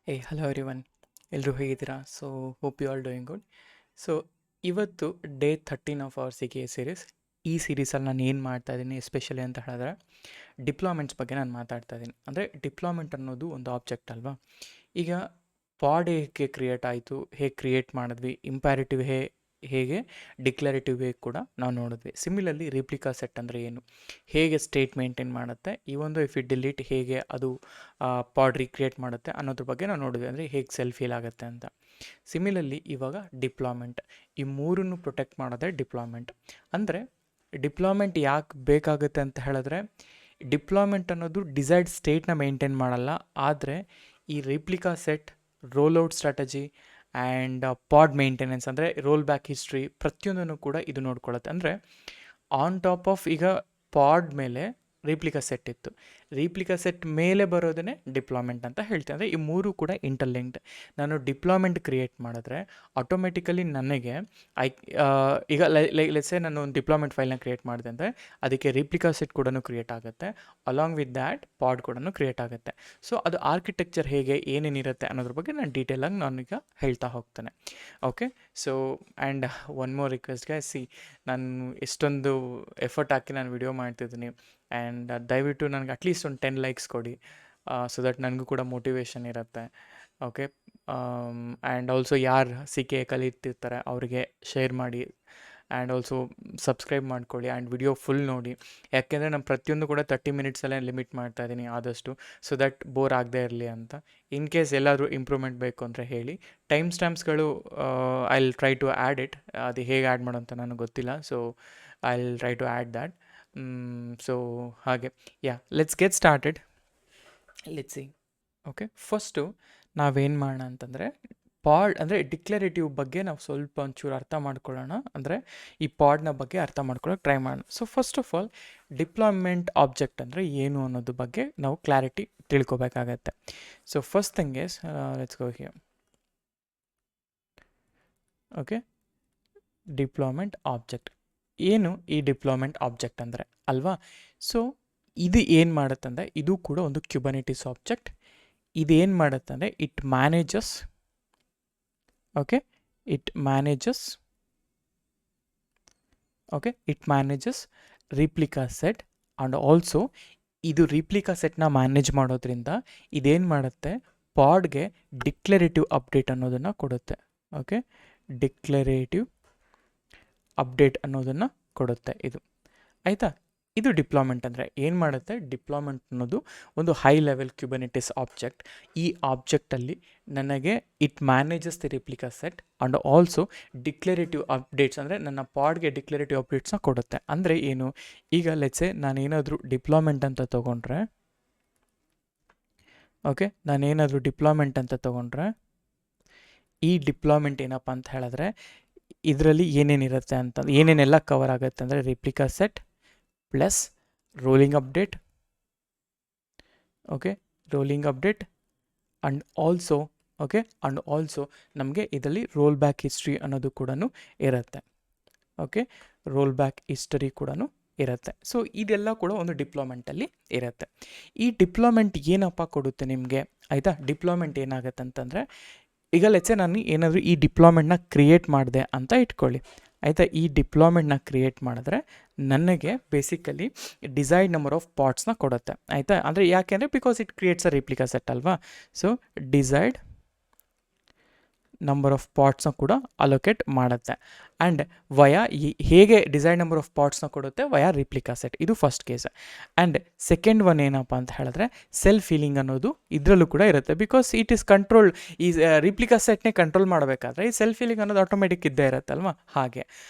Hello everyone, ಎಲ್ಲರೂ ಹೇಗಿದ್ದೀರಾ? So hope you all doing good. So ಇವತ್ತು day 13 of our C K series. ಈ ಸೀರೀಸಲ್ಲಿ ನಾನು ಏನು ಮಾಡ್ತಾ ಇದ್ದೀನಿ ಎಸ್ಪೆಷಲಿ ಅಂತ ಹೇಳಿದ್ರೆ ಡಿಪ್ಲಾಯ್ಮೆಂಟ್ಸ್ ಬಗ್ಗೆ ನಾನು ಮಾತಾಡ್ತಾ ಇದ್ದೀನಿ. ಅಂದರೆ ಡಿಪ್ಲಾಯ್ಮೆಂಟ್ ಅನ್ನೋದು ಒಂದು ಆಬ್ಜೆಕ್ಟ್ ಅಲ್ವಾ. ಈಗ ಪಾಡ್ ಹೇಗೆ ಕ್ರಿಯೇಟ್ ಆಯಿತು, ಹೇಗೆ ಕ್ರಿಯೇಟ್ ಮಾಡಿದ್ವಿ, ಇಂಪ್ಯಾರಿಟಿವ್ ಹೇಗೆ ಡಿಕ್ಲರೇಟಿವ್ ಹೇಗೆ ಕೂಡ ನಾವು ನೋಡಿದ್ವಿ. ಸಿಮಿಲರ್ಲಿ ರಿಪ್ಲಿಕಾ ಸೆಟ್ ಅಂದರೆ ಏನು, ಹೇಗೆ ಸ್ಟೇಟ್ ಮೇಂಟೈನ್ ಮಾಡುತ್ತೆ, ಈ ಒಂದು ಇಫ್ ಇಟ್ ಡಿಲೀಟ್ ಹೇಗೆ ಅದು ಪಾಡ್ ರೀಕ್ರಿಯೇಟ್ ಮಾಡುತ್ತೆ ಅನ್ನೋದ್ರ ಬಗ್ಗೆ ನಾವು ನೋಡಿದ್ವಿ. ಅಂದರೆ ಹೇಗೆ ಸೆಲ್ಫ್ ಫೀಲ್ ಆಗುತ್ತೆ ಅಂತ. ಸಿಮಿಲರ್ಲಿ ಇವಾಗ ಡಿಪ್ಲಾಯ್ಮೆಂಟ್, ಈ ಮೂರನ್ನು ಪ್ರೊಟೆಕ್ಟ್ ಮಾಡೋದೇ ಡಿಪ್ಲಾಯ್ಮೆಂಟ್. ಅಂದರೆ ಡಿಪ್ಲಾಯ್ಮೆಂಟ್ ಯಾಕೆ ಬೇಕಾಗುತ್ತೆ ಅಂತ ಹೇಳಿದ್ರೆ, ಡಿಪ್ಲಾಯ್ಮೆಂಟ್ ಅನ್ನೋದು ಡಿಸೈರ್ಡ್ ಸ್ಟೇಟ್ನ ಮೇಂಟೈನ್ ಮಾಡಲ್ಲ, ಆದರೆ ಈ replica set, roll out strategy and pod maintenance ಅಂದರೆ ರೋಲ್ ಬ್ಯಾಕ್ ಹಿಸ್ಟ್ರಿ ಪ್ರತಿಯೊಂದನ್ನು ಕೂಡ ಇದು ನೋಡ್ಕೊಳ್ಳುತ್ತೆ. ಅಂದರೆ ಆನ್ ಟಾಪ್ ಆಫ್ ಈಗ ಪಾಡ್ ಮೇಲೆ ರಿಪ್ಲಿಕಾ ಸೆಟ್ ಇತ್ತು, ರಿಪ್ಲಿಕಾ ಸೆಟ್ ಮೇಲೆ ಬರೋದೇ ಡಿಪ್ಲಾಯ್ಮೆಂಟ್ ಅಂತ ಹೇಳ್ತೀನಿ. ಅಂದರೆ ಈ ಮೂರು ಕೂಡ ಇಂಟರ್ಲಿಂಕ್ಡ್. ನಾನು ಡಿಪ್ಲಾಯ್ಮೆಂಟ್ ಕ್ರಿಯೇಟ್ ಮಾಡಿದ್ರೆ ಆಟೋಮೆಟಿಕಲಿ ನನಗೆ ಈಗ ಲೆಟ್ಸೇ ನಾನು ಒಂದು ಡಿಪ್ಲಾಯ್ಮೆಂಟ್ ಫೈಲ್ನ ಕ್ರಿಯೇಟ್ ಮಾಡಿದೆ ಅಂದರೆ ಅದಕ್ಕೆ ರಿಪ್ಲಿಕಾ ಸೆಟ್ ಕೂಡ ಕ್ರಿಯೇಟ್ ಆಗುತ್ತೆ, ಅಲಾಂಗ್ ವಿತ್ ದ್ಯಾಟ್ ಪಾಡ್ ಕೂಡ ಕ್ರಿಯೇಟ್ ಆಗುತ್ತೆ. ಸೊ ಅದು ಆರ್ಕಿಟೆಕ್ಚರ್ ಹೇಗೆ ಏನೇನಿರುತ್ತೆ ಅನ್ನೋದ್ರ ಬಗ್ಗೆ ನಾನು ಡೀಟೇಲಾಗಿ ನಾನೀಗ ಹೇಳ್ತಾ ಹೋಗ್ತೇನೆ. Okay, so and one more request guys, ನಾನು ಎಷ್ಟೊಂದು ಎಫರ್ಟ್ ಹಾಕಿ ನಾನು ವಿಡಿಯೋ ಮಾಡ್ತಿದ್ದೀನಿ, ಆ್ಯಂಡ್ ದಯವಿಟ್ಟು ನನಗೆ ಅಟ್ಲೀಸ್ಟ್ ಒಂದು 10 ಲೈಕ್ಸ್ ಕೊಡಿ, ಸೊ ದಟ್ ನನಗೂ ಕೂಡ ಮೋಟಿವೇಶನ್ ಇರುತ್ತೆ. ಓಕೆ, ಆ್ಯಂಡ್ ಆಲ್ಸೋ ಯಾರು ಸಿ ಕೆ ಕಲಿತಿರ್ತಾರೆ ಅವರಿಗೆ ಶೇರ್ ಮಾಡಿ, ಆ್ಯಂಡ್ ಆಲ್ಸೋ ಸಬ್ಸ್ಕ್ರೈಬ್ ಮಾಡ್ಕೊಳ್ಳಿ ಆ್ಯಂಡ್ ವಿಡಿಯೋ ಫುಲ್ ನೋಡಿ. ಯಾಕೆಂದರೆ ನಾನು ಪ್ರತಿಯೊಂದು ಕೂಡ 30 ಮಿನಿಟ್ಸಲ್ಲೇ ಲಿಮಿಟ್ ಮಾಡ್ತಾ ಇದ್ದೀನಿ ಆದಷ್ಟು, ಸೊ ದಟ್ ಬೋರ್ ಆಗದೆ ಇರಲಿ ಅಂತ. ಇನ್ ಕೇಸ್ ಎಲ್ಲಾದರೂ ಇಂಪ್ರೂವ್ಮೆಂಟ್ ಬೇಕು ಅಂದರೆ ಹೇಳಿ. ಟೈಮ್ ಸ್ಟ್ಯಾಂಪ್ಸ್ಗಳು I will try to add it, ಅದು ಹೇಗೆ ಆ್ಯಡ್ ಮಾಡೋ ಅಂತ ನನಗೆ ಗೊತ್ತಿಲ್ಲ, so I will try to add that. So ಹಾಗೆ let's get started. Let's see. Okay, first ನಾವೇನು ಮಾಡೋಣ ಅಂತಂದರೆ ಪಾಡ್ ಅಂದರೆ ಡಿಕ್ಲರೇಟಿವ್ ಬಗ್ಗೆ ನಾವು ಸ್ವಲ್ಪ ಒಂಚೂರು ಅರ್ಥ ಮಾಡ್ಕೊಳ್ಳೋಣ. ಅಂದರೆ ಈ ಪಾಡ್ನ ಬಗ್ಗೆ ಅರ್ಥ ಮಾಡ್ಕೊಳ್ಳೋಕೆ ಟ್ರೈ ಮಾಡೋಣ. So first of all deployment object ಅಂದರೆ ಏನು ಅನ್ನೋದ್ರ ಬಗ್ಗೆ ನಾವು ಕ್ಲಾರಿಟಿ ತಿಳ್ಕೊಬೇಕಾಗತ್ತೆ. So first thing is let's go here. Okay, deployment object ಏನು? ಈ ಡಿಪ್ಲಾಯ್ಮೆಂಟ್ ಆಬ್ಜೆಕ್ಟ್ ಅಂದರೆ ಅಲ್ವಾ. ಸೊ ಇದು ಏನು ಮಾಡುತ್ತಂದರೆ ಇದು ಕೂಡ ಒಂದು ಕ್ಯುಬರ್ನೆಟಿಸ್ ಆಬ್ಜೆಕ್ಟ್. ಇದೇನು ಮಾಡುತ್ತಂದರೆ it manages, okay, it manages replica set and also ಇದು ರಿಪ್ಲಿಕಾ ಸೆಟ್ನ ಮ್ಯಾನೇಜ್ ಮಾಡೋದ್ರಿಂದ ಇದೇನು ಮಾಡುತ್ತೆ, ಪಾಡ್ಗೆ ಡಿಕ್ಲರೇಟಿವ್ ಅಪ್ಡೇಟ್ ಅನ್ನೋದನ್ನು ಕೊಡುತ್ತೆ. ಓಕೆ, ಡಿಕ್ಲರೇಟಿವ್ ಅಪ್ಡೇಟ್ ಅನ್ನೋದನ್ನು ಕೊಡುತ್ತೆ ಇದು, ಆಯಿತಾ. ಇದು ಡಿಪ್ಲಾಯ್ಮೆಂಟ್ ಅಂದರೆ ಏನು ಮಾಡುತ್ತೆ. ಡಿಪ್ಲಾಯ್ಮೆಂಟ್ ಅನ್ನೋದು ಒಂದು ಹೈ ಲೆವೆಲ್ ಕ್ಯುಬರ್ನೆಟಿಸ್ ಆಬ್ಜೆಕ್ಟ್. ಈ ಆಬ್ಜೆಕ್ಟಲ್ಲಿ ನನಗೆ it manages the replica set and also declarative updates ಅಂದರೆ ನನ್ನ ಪಾಡ್ಗೆ ಡಿಕ್ಲರೇಟಿವ್ ಅಪ್ಡೇಟ್ಸ್ನ ಕೊಡುತ್ತೆ. ಅಂದರೆ ಏನು, ಈಗ ಲೆಟ್ಸೆ ನಾನೇನಾದರೂ ಡಿಪ್ಲಾಯ್ಮೆಂಟ್ ಅಂತ ತೊಗೊಂಡ್ರೆ, ಓಕೆ, ನಾನೇನಾದರೂ ಡಿಪ್ಲಾಯ್ಮೆಂಟ್ ಅಂತ ತೊಗೊಂಡ್ರೆ ಈ ಡಿಪ್ಲಾಯ್ಮೆಂಟ್ ಏನಪ್ಪ ಅಂತ ಹೇಳಿದ್ರೆ ಇದರಲ್ಲಿ ಏನೇನಿರುತ್ತೆ ಅಂತ, ಏನೇನೆಲ್ಲ ಕವರ್ ಆಗುತ್ತೆ ಅಂದರೆ replica set plus rolling update, okay, rolling update and also, okay, and also ನಮಗೆ ಇದರಲ್ಲಿ ರೋಲ್ ಬ್ಯಾಕ್ ಹಿಸ್ಟ್ರಿ ಅನ್ನೋದು ಕೂಡ ಇರುತ್ತೆ. ಓಕೆ, ರೋಲ್ ಬ್ಯಾಕ್ ಹಿಸ್ಟರಿ ಕೂಡ ಇರುತ್ತೆ. ಸೊ ಇದೆಲ್ಲ ಕೂಡ ಒಂದು ಡಿಪ್ಲಾಯ್ಮೆಂಟಲ್ಲಿ ಇರುತ್ತೆ. ಈ ಡಿಪ್ಲಾಯ್ಮೆಂಟ್ ಏನಪ್ಪ ಕೊಡುತ್ತೆ ನಿಮಗೆ, ಆಯಿತಾ. ಡಿಪ್ಲಾಯ್ಮೆಂಟ್ ಏನಾಗುತ್ತೆ ಅಂತಂದರೆ ಈಗ ಲೆಟ್ಸೆ ನಾನು ಏನಾದರೂ ಈ ಡಿಪ್ಲಾಯ್ಮೆಂಟ್ನ ಕ್ರಿಯೇಟ್ ಮಾಡಿದೆ ಅಂತ ಇಟ್ಕೊಳ್ಳಿ, ಆಯಿತಾ. ಈ ಡಿಪ್ಲಾಯ್ಮೆಂಟ್ನ ಕ್ರಿಯೇಟ್ ಮಾಡಿದ್ರೆ ನನಗೆ ಬೇಸಿಕಲಿ ಡಿಸೈರ್ಡ್ ನಂಬರ್ ಆಫ್ ಪಾರ್ಟ್ಸ್ನ ಕೊಡುತ್ತೆ, ಆಯಿತಾ. ಅಂದರೆ ಯಾಕೆಂದರೆ because it creates a replica set ಅಲ್ವಾ. ಸೊ ಡಿಸೈರ್ಡ್ ನಂಬರ್ ಆಫ್ ಪಾರ್ಟ್ಸ್ನ ಕೂಡ ಅಲೋಕೇಟ್ ಮಾಡುತ್ತೆ. ಆ್ಯಂಡ್ ವಯಾ ಹೇಗೆ ಡಿಸೈರ್ಡ್ ನಂಬರ್ ಆಫ್ ಪಾರ್ಟ್ಸ್ನ ಕೊಡುತ್ತೆ, ವಯಾ ರಿಪ್ಲಿಕಾ ಸೆಟ್. ಇದು first case. And second one ಏನಪ್ಪ ಅಂತ ಹೇಳಿದ್ರೆ ಸೆಲ್ಫ್ ಫೀಲಿಂಗ್ ಅನ್ನೋದು ಇದರಲ್ಲೂ ಕೂಡ ಇರುತ್ತೆ. ಬಿಕಾಸ್ ಇಟ್ ಈಸ್ ಕಂಟ್ರೋಲ್, ಈ ರಿಪ್ಲಿಕಾ ಸೆಟ್ನೇ ಕಂಟ್ರೋಲ್ ಮಾಡಬೇಕಾದ್ರೆ ಈ ಸೆಲ್ಫ್ ಫೀಲಿಂಗ್ ಅನ್ನೋದು ಆಟೋಮೆಟಿಕ್ ಇದ್ದೇ ಇರುತ್ತಲ್ವ, ಹಾಗೆ.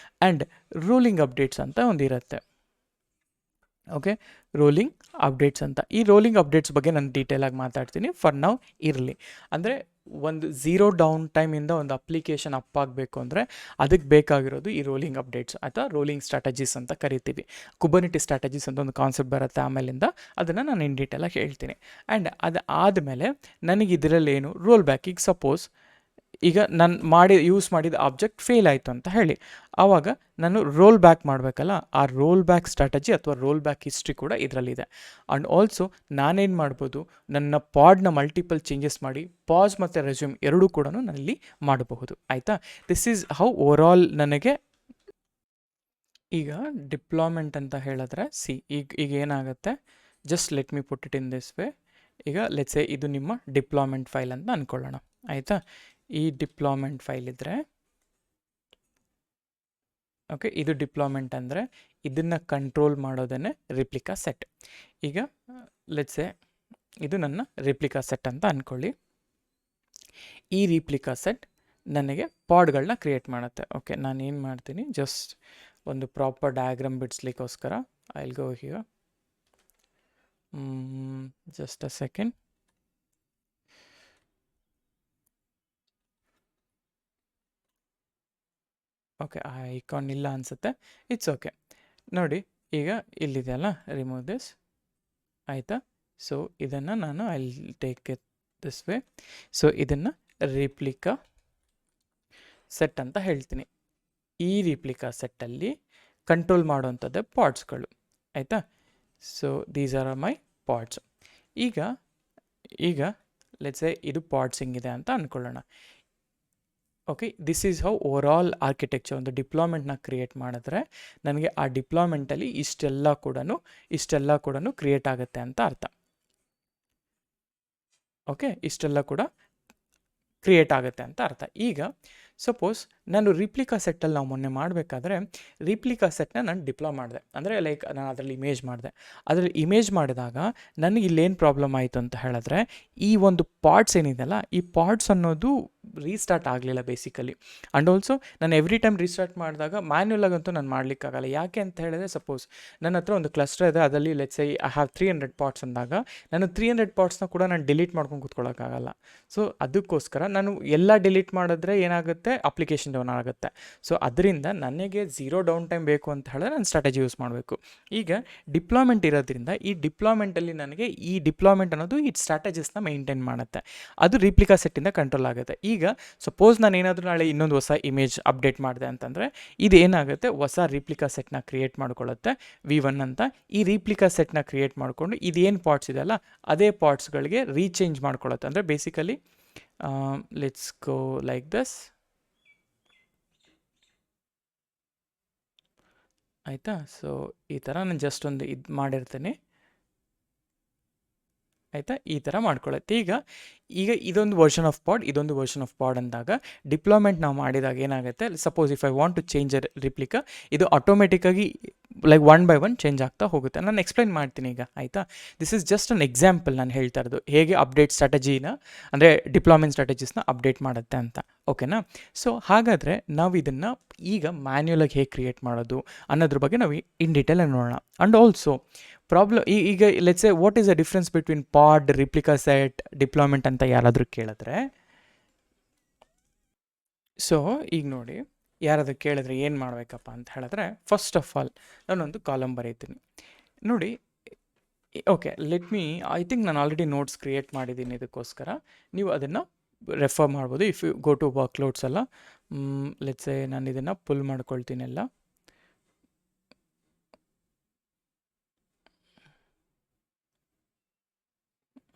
ಆ್ಯಂಡ್ ರೂಲಿಂಗ್ ಅಪ್ಡೇಟ್ಸ್ ಅಂತ ಒಂದಿರುತ್ತೆ. ಓಕೆ, ರೋಲಿಂಗ್ ಅಪ್ಡೇಟ್ಸ್ ಅಂತ. ಈ ರೋಲಿಂಗ್ ಅಪ್ಡೇಟ್ಸ್ ಬಗ್ಗೆ ನಾನು ಡೀಟೇಲಾಗಿ ಮಾತಾಡ್ತೀನಿ, ಫಾರ್ ನೌ ಇರಲಿ. ಅಂದರೆ ಒಂದು ಝೀರೋ ಡೌನ್ ಟೈಮಿಂದ ಒಂದು ಅಪ್ಲಿಕೇಶನ್ ಅಪ್ ಆಗಬೇಕು ಅಂದರೆ ಅದಕ್ಕೆ ಬೇಕಾಗಿರೋದು ಈ ರೋಲಿಂಗ್ ಅಪ್ಡೇಟ್ಸ್ ಅಥವಾ ರೋಲಿಂಗ್ ಸ್ಟ್ರಾಟಜೀಸ್ ಅಂತ ಕರಿತೀವಿ. ಕುಬರ್ನೆಟಿಸ್ ಸ್ಟ್ರಾಟಜೀಸ್ ಅಂತ ಒಂದು ಕಾನ್ಸೆಪ್ಟ್ ಬರುತ್ತೆ ಆಮೇಲಿಂದ, ಅದನ್ನು ನಾನು ಇನ್ ಡೀಟೇಲಾಗಿ ಹೇಳ್ತೀನಿ. ಆ್ಯಂಡ್ ಅದು ಆದಮೇಲೆ ನನಗೆ ಇದರಲ್ಲಿ ಏನು ರೋಲ್ ಬ್ಯಾಕ್, ಈಗ ಸಪೋಸ್ ಈಗ ನಾನು ಯೂಸ್ ಮಾಡಿದ ಆಬ್ಜೆಕ್ಟ್ ಫೇಲ್ ಆಯಿತು ಅಂತ ಹೇಳಿ, ಆವಾಗ ನಾನು ರೋಲ್ ಬ್ಯಾಕ್ ಮಾಡಬೇಕಲ್ಲ, ಆ ರೋಲ್ ಬ್ಯಾಕ್ ಸ್ಟ್ರಾಟಜಿ ಅಥವಾ ರೋಲ್ ಬ್ಯಾಕ್ ಹಿಸ್ಟ್ರಿ ಕೂಡ ಇದರಲ್ಲಿದೆ. ಆ್ಯಂಡ್ ಆಲ್ಸೋ ನಾನೇನು ಮಾಡ್ಬೋದು, ನನ್ನ ಪಾಡ್ನ ಮಲ್ಟಿಪಲ್ ಚೇಂಜಸ್ ಮಾಡಿ ಪಾಸ್ ಮತ್ತು ರೆಸ್ಯೂಮ್ ಎರಡೂ ಕೂಡ ನಾನಿಲ್ಲಿ ಮಾಡಬಹುದು. ಆಯಿತಾ? ದಿಸ್ ಈಸ್ ಹೌ ಓವರಾಲ್ ನನಗೆ ಈಗ ಡಿಪ್ಲಾಯ್ಮೆಂಟ್ ಅಂತ ಹೇಳಿದ್ರೆ ಈಗ ಏನಾಗುತ್ತೆ, just let me put it in this way. ಈಗ ಲೆಟ್ಸ್ ಸೇ ಇದು ನಿಮ್ಮ ಡಿಪ್ಲಾಯ್ಮೆಂಟ್ ಫೈಲ್ ಅಂತ ಅಂದ್ಕೊಳ್ಳೋಣ. ಆಯಿತಾ? ಈ ಡಿಪ್ಲಾಯ್ಮೆಂಟ್ ಫೈಲ್ ಇದ್ದರೆ, ಓಕೆ, ಇದು ಡಿಪ್ಲಾಯ್ಮೆಂಟ್ ಅಂದರೆ ಇದನ್ನು ಕಂಟ್ರೋಲ್ ಮಾಡೋದೇ ರಿಪ್ಲಿಕಾ ಸೆಟ್. ಈಗ ಲೆಟ್ಸ್ ಸೇ ಇದು ನನ್ನ ರಿಪ್ಲಿಕಾ ಸೆಟ್ ಅಂತ ಅಂದ್ಕೊಳ್ಳಿ. ಈ ರಿಪ್ಲಿಕಾ ಸೆಟ್ ನನಗೆ ಪಾಡ್ಗಳನ್ನ ಕ್ರಿಯೇಟ್ ಮಾಡುತ್ತೆ. ಓಕೆ, ನಾನು ಏನು ಮಾಡ್ತೀನಿ, ಜಸ್ಟ್ ಒಂದು ಪ್ರಾಪರ್ ಡಯಾಗ್ರಾಮ್ ಬಿಡಿಸ್ಲಿಕ್ಕೋಸ್ಕರ I will go here. Just a second. Okay, ಆ ಐಕಾನ್ ಇಲ್ಲ ಅನಿಸುತ್ತೆ, ಇಟ್ಸ್ ಓಕೆ. ನೋಡಿ, ಈಗ ಇಲ್ಲಿದೆಯಲ್ಲ, ರಿಮೂವ್ ದಿಸ್. ಆಯಿತಾ? ಸೊ ಇದನ್ನು ನಾನು I will take it this way. So ಇದನ್ನು ರಿಪ್ಲಿಕಾ ಸೆಟ್ ಅಂತ ಹೇಳ್ತೀನಿ. ಈ ರಿಪ್ಲಿಕಾ ಸೆಟ್ಟಲ್ಲಿ ಕಂಟ್ರೋಲ್ ಮಾಡುವಂಥದ್ದೇ ಪಾರ್ಟ್ಸ್ಗಳು. ಆಯಿತಾ? So these are my parts. ಈಗ ಲೆಟ್ಸ್ ಸೇ ಇದು ಪಾರ್ಟ್ಸ್ ಹಿಂಗಿದೆ ಅಂತ ಅಂದ್ಕೊಳ್ಳೋಣ. Okay, this is how overall architecture ಒಂದು ಡಿಪ್ಲಾಯ್ಮೆಂಟ್ನ ಕ್ರಿಯೇಟ್ ಮಾಡಿದ್ರೆ ನನಗೆ ಆ ಡಿಪ್ಲಾಯ್ಮೆಂಟಲ್ಲಿ ಇಷ್ಟೆಲ್ಲ ಕೂಡ ಕ್ರಿಯೇಟ್ ಆಗುತ್ತೆ ಅಂತ ಅರ್ಥ. ಓಕೆ, ಇಷ್ಟೆಲ್ಲ ಕೂಡ ಕ್ರಿಯೇಟ್ ಆಗುತ್ತೆ ಅಂತ ಅರ್ಥ. ಈಗ ಸಪೋಸ್ ನಾನು ರಿಪ್ಲಿಕಾ ಸೆಟ್ಟಲ್ಲಿ ನಾವು ಮೊನ್ನೆ ಮಾಡಬೇಕಾದ್ರೆ ರಿಪ್ಲಿಕಾ ಸೆಟ್ನ ನಾನು ಡಿಪ್ಲಾಯ್ ಮಾಡಿದೆ, ಅಂದರೆ ಲೈಕ್ ನಾನು ಅದರಲ್ಲಿ ಇಮೇಜ್ ಮಾಡಿದೆ. ಅದರಲ್ಲಿ ಇಮೇಜ್ ಮಾಡಿದಾಗ ನನಗೆ ಇಲ್ಲೇನು ಪ್ರಾಬ್ಲಮ್ ಆಯಿತು ಅಂತ ಹೇಳಿದ್ರೆ, ಈ ಒಂದು ಪಾರ್ಟ್ಸ್ ಏನಿದೆಯಲ್ಲ, ಈ ಪಾರ್ಟ್ಸ್ ಅನ್ನೋದು ರೀಸ್ಟಾರ್ಟ್ ಆಗಲಿಲ್ಲ ಬೇಸಿಕಲಿ. ಆ್ಯಂಡ್ ಆಲ್ಸೋ ನಾನು ಎವ್ರಿ ಟೈಮ್ ರೀಸ್ಟಾರ್ಟ್ ಮಾಡಿದಾಗ ಮ್ಯಾನ್ಯುಲಾಗಂತೂ ನಾನು ಮಾಡಲಿಕ್ಕಾಗಲ್ಲ. ಯಾಕೆ ಅಂತ ಹೇಳಿದ್ರೆ, ಸಪೋಸ್ ನನ್ನ ಹತ್ರ ಒಂದು ಕ್ಲಸ್ಟರ್ ಇದೆ, ಅದರಲ್ಲಿ let's say I have 300 parts ಅಂದಾಗ ನಾನು 300 ಪಾರ್ಟ್ಸ್ನ ಕೂಡ ನಾನು ಡಿಲೀಟ್ ಮಾಡ್ಕೊಂಡು ಕೂತ್ಕೊಳ್ಳೋಕ್ಕಾಗಲ್ಲ. ಸೊ ಅದಕ್ಕೋಸ್ಕರ ನಾನು ಎಲ್ಲ ಡಿಲೀಟ್ ಮಾಡಿದ್ರೆ ಏನಾಗುತ್ತೆ, ಅಪ್ಲಿಕೇಶನ್ ಡೌನ್ ಆಗುತ್ತೆ. ಸೊ ಅದರಿಂದ ನನಗೆ 0 ಡೌನ್ ಟೈಮ್ ಬೇಕು ಅಂತ ಹೇಳಿದ್ರೆ ನಾನು ಸ್ಟ್ರಾಟಜಿ ಯೂಸ್ ಮಾಡಬೇಕು. ಈಗ ಡಿಪ್ಲಾಯ್ಮೆಂಟ್ ಇರೋದ್ರಿಂದ ಈ ಡಿಪ್ಲಾಯ್ಮೆಂಟಲ್ಲಿ ನನಗೆ ಈ ಡಿಪ್ಲಾಯ್ಮೆಂಟ್ ಅನ್ನೋದು ಈ ಸ್ಟ್ರಾಟಜಿಸ್ನ ಮೇಂಟೈನ್ ಮಾಡುತ್ತೆ. ಅದು ರಿಪ್ಲಿಕಾ ಸೆಟ್ಟಿಂದ ಕಂಟ್ರೋಲ್ ಆಗುತ್ತೆ. ಈಗ ಸಪೋಸ್ ನಾನು ಏನಾದರೂ ನಾಳೆ ಇನ್ನೊಂದು ಹೊಸ ಇಮೇಜ್ ಅಪ್ಡೇಟ್ ಮಾಡಿದೆ ಅಂತಂದರೆ ಇದು ಏನಾಗುತ್ತೆ, ಹೊಸ ರಿಪ್ಲಿಕಾ ಸೆಟ್ನ ಕ್ರಿಯೇಟ್ ಮಾಡ್ಕೊಳ್ಳುತ್ತೆ, V1 ಅಂತ. ಈ ರಿಪ್ಲಿಕಾ ಸೆಟ್ನ ಕ್ರಿಯೇಟ್ ಮಾಡಿಕೊಂಡು ಇದೇನು ಪಾರ್ಟ್ಸ್ ಇದೆಯಲ್ಲ ಅದೇ ಪಾರ್ಟ್ಸ್ಗಳಿಗೆ ರೀಚೇಂಜ್ ಮಾಡ್ಕೊಳ್ಳುತ್ತೆ. ಅಂದರೆ basically let's go like this. ಆಯಿತಾ? ಸೊ ಈ ಥರ ನಾನು ಜಸ್ಟ್ ಒಂದು ಇದು ಮಾಡಿರ್ತೀನಿ. ಆಯಿತಾ? ಈ ಥರ ಮಾಡ್ಕೊಳ್ಳುತ್ತೆ. ಈಗ ಇದೊಂದು ವರ್ಷನ್ ಆಫ್ ಪಾಡ್, ಇದೊಂದು ವರ್ಷನ್ ಆಫ್ ಪಾಡ್ ಅಂದಾಗ ಡಿಪ್ಲಾಯ್ಮೆಂಟ್ ನಾವು ಮಾಡಿದಾಗ ಏನಾಗುತ್ತೆ, suppose if I want to change replica, ಇದು ಆಟೋಮೆಟಿಕ್ಕಾಗಿ ಲೈಕ್ 1 by 1 ಚೇಂಜ್ ಆಗ್ತಾ ಹೋಗುತ್ತೆ. ನಾನು ಎಕ್ಸ್ಪ್ಲೈನ್ ಮಾಡ್ತೀನಿ ಈಗ. ಆಯಿತಾ? This is just an example ನಾನು ಹೇಳ್ತಾ ಇರೋದು, ಹೇಗೆ ಅಪ್ಡೇಟ್ ಸ್ಟ್ರಾಟಜಿನ ಅಂದರೆ ಡಿಪ್ಲಾಯ್ಮೆಂಟ್ ಸ್ಟ್ರಾಟಜಿಸ್ನ ಅಪ್ಡೇಟ್ ಮಾಡುತ್ತೆ ಅಂತ. ಓಕೆನಾ? ಸೊ ಹಾಗಾದರೆ ನಾವು ಇದನ್ನು ಈಗ ಮ್ಯಾನ್ಯುಲಾಗಿ ಹೇಗೆ ಕ್ರಿಯೇಟ್ ಮಾಡೋದು ಅನ್ನೋದ್ರ ಬಗ್ಗೆ ನಾವು ಇನ್ ಡೀಟೇಲ್ ನೋಡೋಣ. ಆ್ಯಂಡ್ ಆಲ್ಸೋ ಈಗ let's say what is the difference between pod, replica set, deployment ಅಂತ ಯಾರಾದರೂ ಕೇಳಿದ್ರೆ, ಸೊ ಈಗ ನೋಡಿ, ಯಾರಾದರೂ ಕೇಳಿದ್ರೆ ಏನು ಮಾಡಬೇಕಪ್ಪ ಅಂತ ಹೇಳಿದ್ರೆ, ಫಸ್ಟ್ ಆಫ್ ಆಲ್ ನಾನೊಂದು ಕಾಲಮ್ ಬರೀತೀನಿ. ನೋಡಿ, okay, let me, I think ನಾನು ಆಲ್ರೆಡಿ ನೋಟ್ಸ್ ಕ್ರಿಯೇಟ್ ಮಾಡಿದ್ದೀನಿ ಇದಕ್ಕೋಸ್ಕರ. ನೀವು ಅದನ್ನು ರೆಫರ್ ಮಾಡ್ಬೋದು ಇಫ್ ಯು ಗೋ ಟು ವರ್ಕ್ಲೋಡ್ಸ್ ಎಲ್ಲ. ಲೆಟ್ಸ್ ಸೇ ನಾನು ಇದನ್ನು ಪುಲ್ ಮಾಡ್ಕೊಳ್ತೀನಿ ಎಲ್ಲ.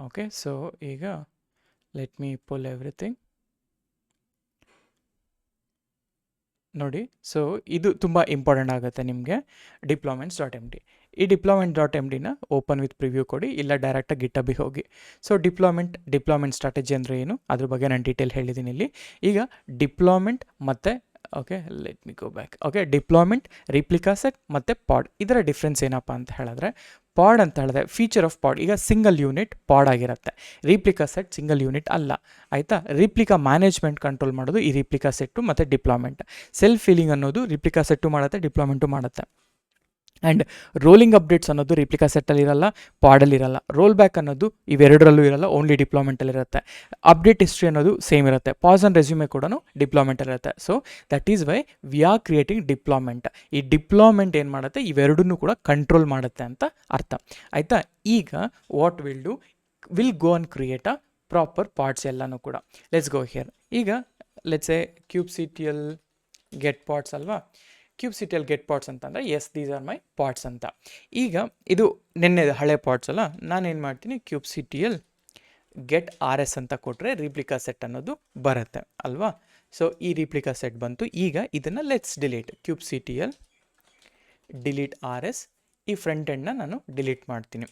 ಓಕೆ, ಸೊ ಈಗ ಲೆಟ್ ಮೀ ಪುಲ್ ಎವ್ರಿಥಿಂಗ್. ನೋಡಿ, ಸೊ ಇದು ತುಂಬ ಇಂಪಾರ್ಟೆಂಟ್ ಆಗುತ್ತೆ ನಿಮಗೆ, ಡಿಪ್ಲಾಯ್ಮೆಂಟ್ಸ್.md. ಈ ಡಿಪ್ಲಾಯ್ಮೆಂಟ್.mdನ ಓಪನ್ ವಿತ್ ಪ್ರಿವ್ಯೂ ಕೊಡಿ, ಇಲ್ಲ ಡೈರೆಕ್ಟಾಗಿ ಗಿಟಬ್ಗೆ ಹೋಗಿ. ಸೊ ಡಿಪ್ಲಾಯ್ಮೆಂಟ್ ಸ್ಟ್ರಾಟಜಿ ಅಂದರೆ ಏನು, ಅದ್ರ ಬಗ್ಗೆ ನಾನು ಡೀಟೇಲ್ ಹೇಳಿದ್ದೀನಿ ಇಲ್ಲಿ. ಈಗ ಡಿಪ್ಲಾಯ್ಮೆಂಟ್ ಮತ್ತು okay, let me go back. Okay, deployment, replica set ಮತ್ತು ಪಾಡ್, ಇದರ ಡಿಫ್ರೆನ್ಸ್ ಏನಪ್ಪ ಅಂತ ಹೇಳಿದ್ರೆ, ಪಾಡ್ ಅಂತ ಹೇಳಿದ್ರೆ ಫೀಚರ್ ಆಫ್ ಪಾಡ್, ಈಗ ಸಿಂಗಲ್ ಯೂನಿಟ್ ಪಾಡ್ ಆಗಿರುತ್ತೆ. ರಿಪ್ಲಿಕಾ ಸೆಟ್ ಸಿಂಗಲ್ ಯೂನಿಟ್ ಅಲ್ಲ. ಆಯಿತಾ? ರಿಪ್ಲಿಕಾ ಮ್ಯಾನೇಜ್ಮೆಂಟ್ ಕಂಟ್ರೋಲ್ ಮಾಡೋದು ಈ ರಿಪ್ಲಿಕಾ ಸೆಟ್ಟು ಮತ್ತು ಡಿಪ್ಲಾಯ್ಮೆಂಟ್. ಸೆಲ್ಫ್ ಫೀಲಿಂಗ್ ಅನ್ನೋದು ರಿಪ್ಲಿಕಾ ಸೆಟ್ಟು ಮಾಡುತ್ತೆ, ಡಿಪ್ಲಾಯ್ಮೆಂಟು ಮಾಡುತ್ತೆ. ಆ್ಯಂಡ್ ರೋಲಿಂಗ್ ಅಪ್ಡೇಟ್ಸ್ ಅನ್ನೋದು ರಿಪ್ಲಿಕಾ ಸೆಟ್ಟಲ್ಲಿ ಇರಲ್ಲ, ಪಾಡಲ್ಲಿ ಇರಲ್ಲ. ರೋಲ್ ಬ್ಯಾಕ್ ಅನ್ನೋದು ಇವೆರಡರಲ್ಲೂ ಇರಲ್ಲ, ಓನ್ಲಿ ಡಿಪ್ಲಾಯ್ಮೆಂಟಲ್ಲಿ ಇರುತ್ತೆ. ಅಪ್ಡೇಟ್ ಹಿಸ್ಟ್ರಿ ಅನ್ನೋದು ಸೇಮ್ ಇರುತ್ತೆ. ಪಾಸ್ ಆ್ಯಂಡ್ ರೆಸ್ಯೂಮೆ ಕೂಡ ಡಿಪ್ಲಾಯ್ಮೆಂಟಲ್ಲಿ ಇರುತ್ತೆ. So that is why we are creating deployment. ಈ ಡಿಪ್ಲಾಯ್ಮೆಂಟ್ ಏನು ಮಾಡುತ್ತೆ, ಇವೆರಡನ್ನೂ ಕೂಡ ಕಂಟ್ರೋಲ್ ಮಾಡುತ್ತೆ ಅಂತ ಅರ್ಥ. ಆಯಿತಾ? ಈಗ what will go and create a proper parts ಎಲ್ಲನೂ ಕೂಡ. Let's go here. ಈಗ let's a kubectl get pods ಅಲ್ವಾ, kubectl ಗೆಟ್ ಪಾಡ್ಸ್ ಅಂತಂದರೆ yes these are my pods ಅಂತ. ಈಗ ಇದು ನೆನ್ನೆದು ಹಳೆ ಪಾಡ್ಸ್ ಅಲ್ಲ, ನಾನೇನು ಮಾಡ್ತೀನಿ kubectl ಗೆಟ್ ಆರ್ ಎಸ್ ಅಂತ ಕೊಟ್ಟರೆ ರಿಪ್ಲಿಕಾ ಸೆಟ್ ಅನ್ನೋದು ಬರುತ್ತೆ ಅಲ್ವಾ. ಸೊ ಈ ರಿಪ್ಲಿಕಾ ಸೆಟ್ ಬಂತು. ಈಗ ಇದನ್ನು let's delete kubectl delete R S. ಈ ಫ್ರಂಟ್ ಎಂಡ್ನ ನಾನು ಡಿಲೀಟ್ ಮಾಡ್ತೀನಿ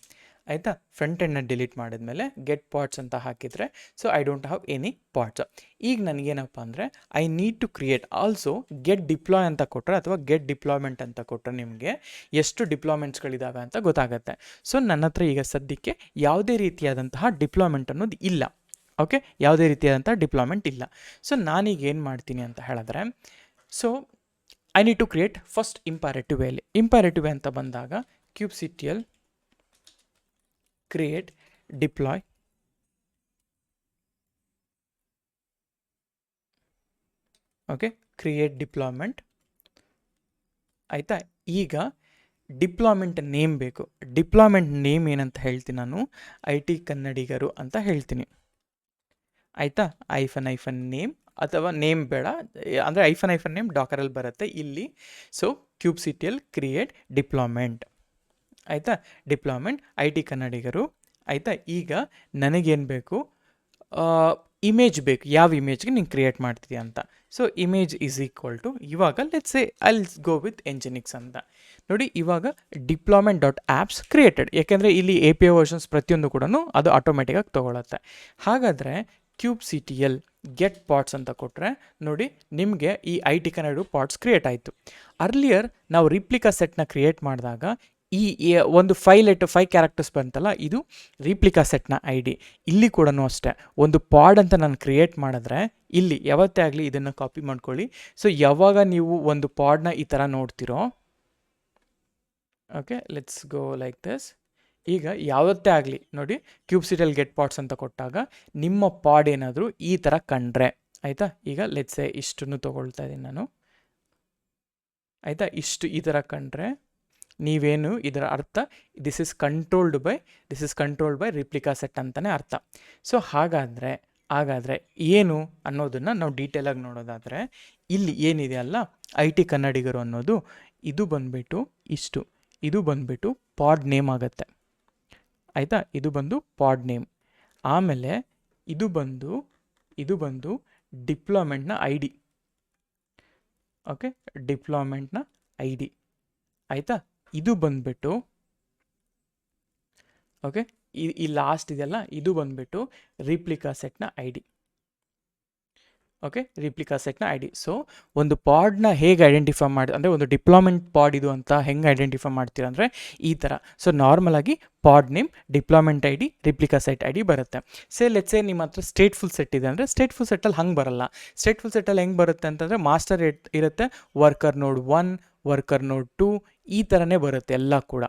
ಆಯಿತಾ. ಫ್ರಂಟ್ ಎಂಡ್ನ ಡಿಲೀಟ್ ಮಾಡಿದ್ಮೇಲೆ ಗೆಟ್ ಪಾಡ್ಸ್ ಅಂತ ಹಾಕಿದರೆ so I don't have any pods. ಈಗ ನನಗೇನಪ್ಪ ಅಂದರೆ I need to create also get deploy ಅಂತ ಕೊಟ್ಟರೆ ಅಥವಾ ಗೆಟ್ ಡಿಪ್ಲಾಯ್ಮೆಂಟ್ ಅಂತ ಕೊಟ್ಟರೆ ನಿಮಗೆ ಎಷ್ಟು ಡಿಪ್ಲಾಯ್ಮೆಂಟ್ಸ್ಗಳಿದ್ದಾವೆ ಅಂತ ಗೊತ್ತಾಗುತ್ತೆ. ಸೊ ನನ್ನ ಹತ್ರ ಈಗ ಸದ್ಯಕ್ಕೆ ಯಾವುದೇ ರೀತಿಯಾದಂತಹ ಡಿಪ್ಲಾಯ್ಮೆಂಟ್ ಅನ್ನೋದು ಇಲ್ಲ. ಓಕೆ, ಯಾವುದೇ ರೀತಿಯಾದಂಥ ಡಿಪ್ಲಾಯ್ಮೆಂಟ್ ಇಲ್ಲ. ಸೊ ನಾನೀಗ ಏನು ಮಾಡ್ತೀನಿ ಅಂತ ಹೇಳಿದ್ರೆ, so I need to create first imperative ವೇಲಿ. ಇಂಪ್ಯಾರೇಟಿವ್ ವೇ ಅಂತ ಬಂದಾಗ kubectl create deploy, okay, create deployment ಆಯಿತಾ. ಈಗ ಡಿಪ್ಲಾಯ್ಮೆಂಟ್ ನೇಮ್ ಬೇಕು. ಡಿಪ್ಲಾಯ್ಮೆಂಟ್ ನೇಮ್ ಏನಂತ ಹೇಳ್ತೀನಿ ನಾನು, IT ಕನ್ನಡಿಗರು ಅಂತ ಹೇಳ್ತೀನಿ ಆಯಿತಾ. ಐಫನ್ ನೇಮ್ ಅಥವಾ ನೇಮ್ ಬೇಡ, ಅಂದರೆ ಐಫನ್ ನೇಮ್ ಡಾಕರಲ್ಲಿ ಬರುತ್ತೆ ಇಲ್ಲಿ. ಸೊ kubectl ಕ್ರಿಯೇಟ್ ಡಿಪ್ಲಾಯ್ಮೆಂಟ್ ಆಯಿತಾ, ಡಿಪ್ಲಾಯ್ಮೆಂಟ್ IT ಕನ್ನಡಿಗರು ಆಯಿತಾ. ಈಗ ನನಗೇನು ಬೇಕು, ಇಮೇಜ್ ಬೇಕು. ಯಾವ ಇಮೇಜ್ಗೆ ನೀನು ಕ್ರಿಯೇಟ್ ಮಾಡ್ತಿದ್ಯಾ ಅಂತ. So image is equal to, ಇವಾಗ let's say I'll go with Nginx ಅಂತ ನೋಡಿ. ಇವಾಗ ಡಿಪ್ಲಾಯ್ಮೆಂಟ್ ಡಾಟ್ ಆ್ಯಪ್ಸ್ ಕ್ರಿಯೇಟೆಡ್, ಯಾಕೆಂದರೆ ಇಲ್ಲಿ API ವರ್ಷನ್ಸ್ ಪ್ರತಿಯೊಂದು ಕೂಡ ಅದು ಆಟೋಮೆಟಿಕಾಗಿ ತೊಗೊಳುತ್ತೆ. ಹಾಗಾದರೆ kubectl ಗೆಟ್ ಪಾಡ್ಸ್ ಅಂತ ಕೊಟ್ಟರೆ ನೋಡಿ ನಿಮಗೆ ಈ IT ಕನ್ನಡ ಪಾಡ್ಸ್ ಕ್ರಿಯೇಟ್ ಆಯಿತು. ಅರ್ಲಿಯರ್ ನಾವು ರಿಪ್ಲಿಕಾ ಸೆಟ್ನ ಕ್ರಿಯೇಟ್ ಮಾಡಿದಾಗ ಈ ಒಂದು 5 ಕ್ಯಾರೆಕ್ಟರ್ಸ್ ಬಂತಲ್ಲ, ಇದು ರಿಪ್ಲಿಕಾ ಸೆಟ್ನ ID. ಇಲ್ಲಿ ಕೂಡ ಅಷ್ಟೇ ಒಂದು ಪಾಡ್ ಅಂತ ನಾನು ಕ್ರಿಯೇಟ್ ಮಾಡಿದ್ರೆ ಇಲ್ಲಿ ಯಾವತ್ತೇ ಆಗಲಿ ಇದನ್ನು ಕಾಪಿ ಮಾಡ್ಕೊಳ್ಳಿ. ಸೊ ಯಾವಾಗ ನೀವು ಒಂದು ಪಾಡ್ನ ಈ ಥರ ನೋಡ್ತಿರೋ, okay let's go like this. ಈಗ ಯಾವತ್ತೇ ಆಗಲಿ ನೋಡಿ kubectl ಗೆಟ್ ಪಾಡ್ಸ್ ಅಂತ ಕೊಟ್ಟಾಗ ನಿಮ್ಮ ಪಾಡ್ ಏನಾದರೂ ಈ ಥರ ಕಂಡ್ರೆ ಆಯಿತಾ. ಈಗ ಲೆಟ್ಸ್ ಸೇ ಇಷ್ಟನ್ನು ತೊಗೊಳ್ತಾ ಇದ್ದೀನಿ ನಾನು ಆಯಿತಾ. ಇಷ್ಟು ಈ ಥರ ಕಂಡ್ರೆ ನೀವೇನು ಇದರ ಅರ್ಥ, this is controlled by replica set ಅಂತಲೇ ಅರ್ಥ. ಸೊ ಹಾಗಾದರೆ ಏನು ಅನ್ನೋದನ್ನು ನಾವು ಡೀಟೇಲಾಗಿ ನೋಡೋದಾದರೆ, ಇಲ್ಲಿ ಏನಿದೆ ಅಲ್ಲ IT ಕನ್ನಡಿಗರು ಅನ್ನೋದು, ಇದು ಬಂದುಬಿಟ್ಟು ಇಷ್ಟು, ಇದು ಬಂದುಬಿಟ್ಟು ಪಾಡ್ ನೇಮ್ ಆಗುತ್ತೆ ಆಯಿತಾ. ಇದು ಬಂದು ಪಾಡ್ ನೇಮ್. ಆಮೇಲೆ ಇದು ಬಂದು ಡಿಪ್ಲಾಯ್ಮೆಂಟ್ನ ID, ಓಕೆ, ಡಿಪ್ಲಾಯ್ಮೆಂಟ್ನ ID ಆಯಿತಾ. ಇದು ಬಂದುಬಿಟ್ಟು ಓಕೆ, ಈ ಲಾಸ್ಟ್ ಇದೆಯಲ್ಲ ಇದು ಬಂದುಬಿಟ್ಟು ರಿಪ್ಲಿಕಾ ಸೆಟ್ನ ID, ಓಕೆ, ರಿಪ್ಲಿಕಾ ಸೆಟ್ನ ID. ಸೊ ಒಂದು ಪಾಡ್ನ ಹೇಗೆ ಐಡೆಂಟಿಫೈ ಮಾಡಿ, ಅಂದರೆ ಒಂದು ಡಿಪ್ಲಾಯ್ಮೆಂಟ್ ಪಾಡ್ ಇದು ಅಂತ ಹೆಂಗೆ ಐಡೆಂಟಿಫೈ ಮಾಡ್ತೀರಾ ಅಂದರೆ ಈ ಥರ. ಸೊ ನಾರ್ಮಲಾಗಿ pod name, deployment ID, replica set ID ಬರುತ್ತೆ. ಲೆಟ್ಸ್ ಸೇ ನಿಮ್ಮ ಹತ್ರ ಸ್ಟೇಟ್ಫುಲ್ ಸೆಟ್ ಇದೆ ಅಂದರೆ ಸ್ಟೇಟ್ಫುಲ್ ಸೆಟ್ಟಲ್ಲಿ ಹಂಗೆ ಬರಲ್ಲ. ಸ್ಟೇಟ್ಫುಲ್ ಸೆಟ್ಟಲ್ಲಿ ಹೆಂಗೆ ಬರುತ್ತೆ ಅಂತಂದರೆ ಮಾಸ್ಟರ್ ಇರುತ್ತೆ, ವರ್ಕರ್ ನೋಡ್ 1, ವರ್ಕರ್ ನೋಡ್ 2 ಈ ಥರನೇ ಬರುತ್ತೆ ಎಲ್ಲ ಕೂಡ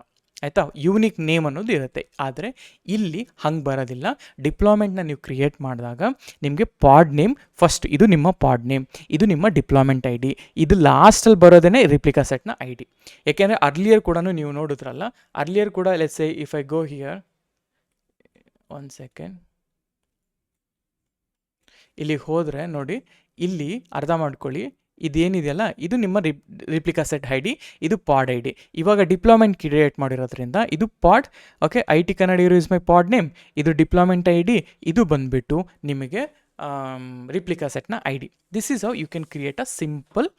ಆಯಿತಾ. ಯೂನಿಕ್ ನೇಮ್ ಅನ್ನೋದು ಇರುತ್ತೆ. ಆದರೆ ಇಲ್ಲಿ ಹಂಗೆ ಬರೋದಿಲ್ಲ. ಡಿಪ್ಲಾಯ್ಮೆಂಟ್ನ ನೀವು ಕ್ರಿಯೇಟ್ ಮಾಡಿದಾಗ ನಿಮಗೆ ಪಾಡ್ ನೇಮ್ ಫಸ್ಟ್, ಇದು ನಿಮ್ಮ ಪಾಡ್ ನೇಮ್, ಇದು ನಿಮ್ಮ ಡಿಪ್ಲಾಯ್ಮೆಂಟ್ ID, ಇದು ಲಾಸ್ಟಲ್ಲಿ ಬರೋದೇ ರಿಪ್ಲಿಕಾ ಸೆಟ್ನ ID. ಯಾಕೆಂದರೆ ಅರ್ಲಿಯರ್ ಕೂಡ ನೀವು ನೋಡಿದ್ರಲ್ಲ, ಅರ್ಲಿಯರ್ ಕೂಡ let's say if I go here, one second, ಇಲ್ಲಿಗೆ ಹೋದರೆ ನೋಡಿ, ಇಲ್ಲಿ ಅರ್ಥ ಮಾಡ್ಕೊಳ್ಳಿ, ಇದೇನಿದೆಯಲ್ಲ ಇದು ನಿಮ್ಮ ರಿಪ್ಲಿಕಾ ಸೆಟ್ ID, ಇದು ಪಾಡ್ ID. ಇವಾಗ ಡಿಪ್ಲಾಯ್ಮೆಂಟ್ ಕ್ರಿಯೇಟ್ ಮಾಡಿರೋದ್ರಿಂದ ಇದು ಪಾಡ್, ಓಕೆ. IT ಕನ್ನಡಿಗರು ಇಸ್ ಮೈ ಪಾಡ್ ನೇಮ್, ಇದು ಡಿಪ್ಲಾಯ್ಮೆಂಟ್ ID, ಇದು ಬಂದುಬಿಟ್ಟು ನಿಮಗೆ ರಿಪ್ಲಿಕಾ ಸೆಟ್ನ ID. This is how you can create a simple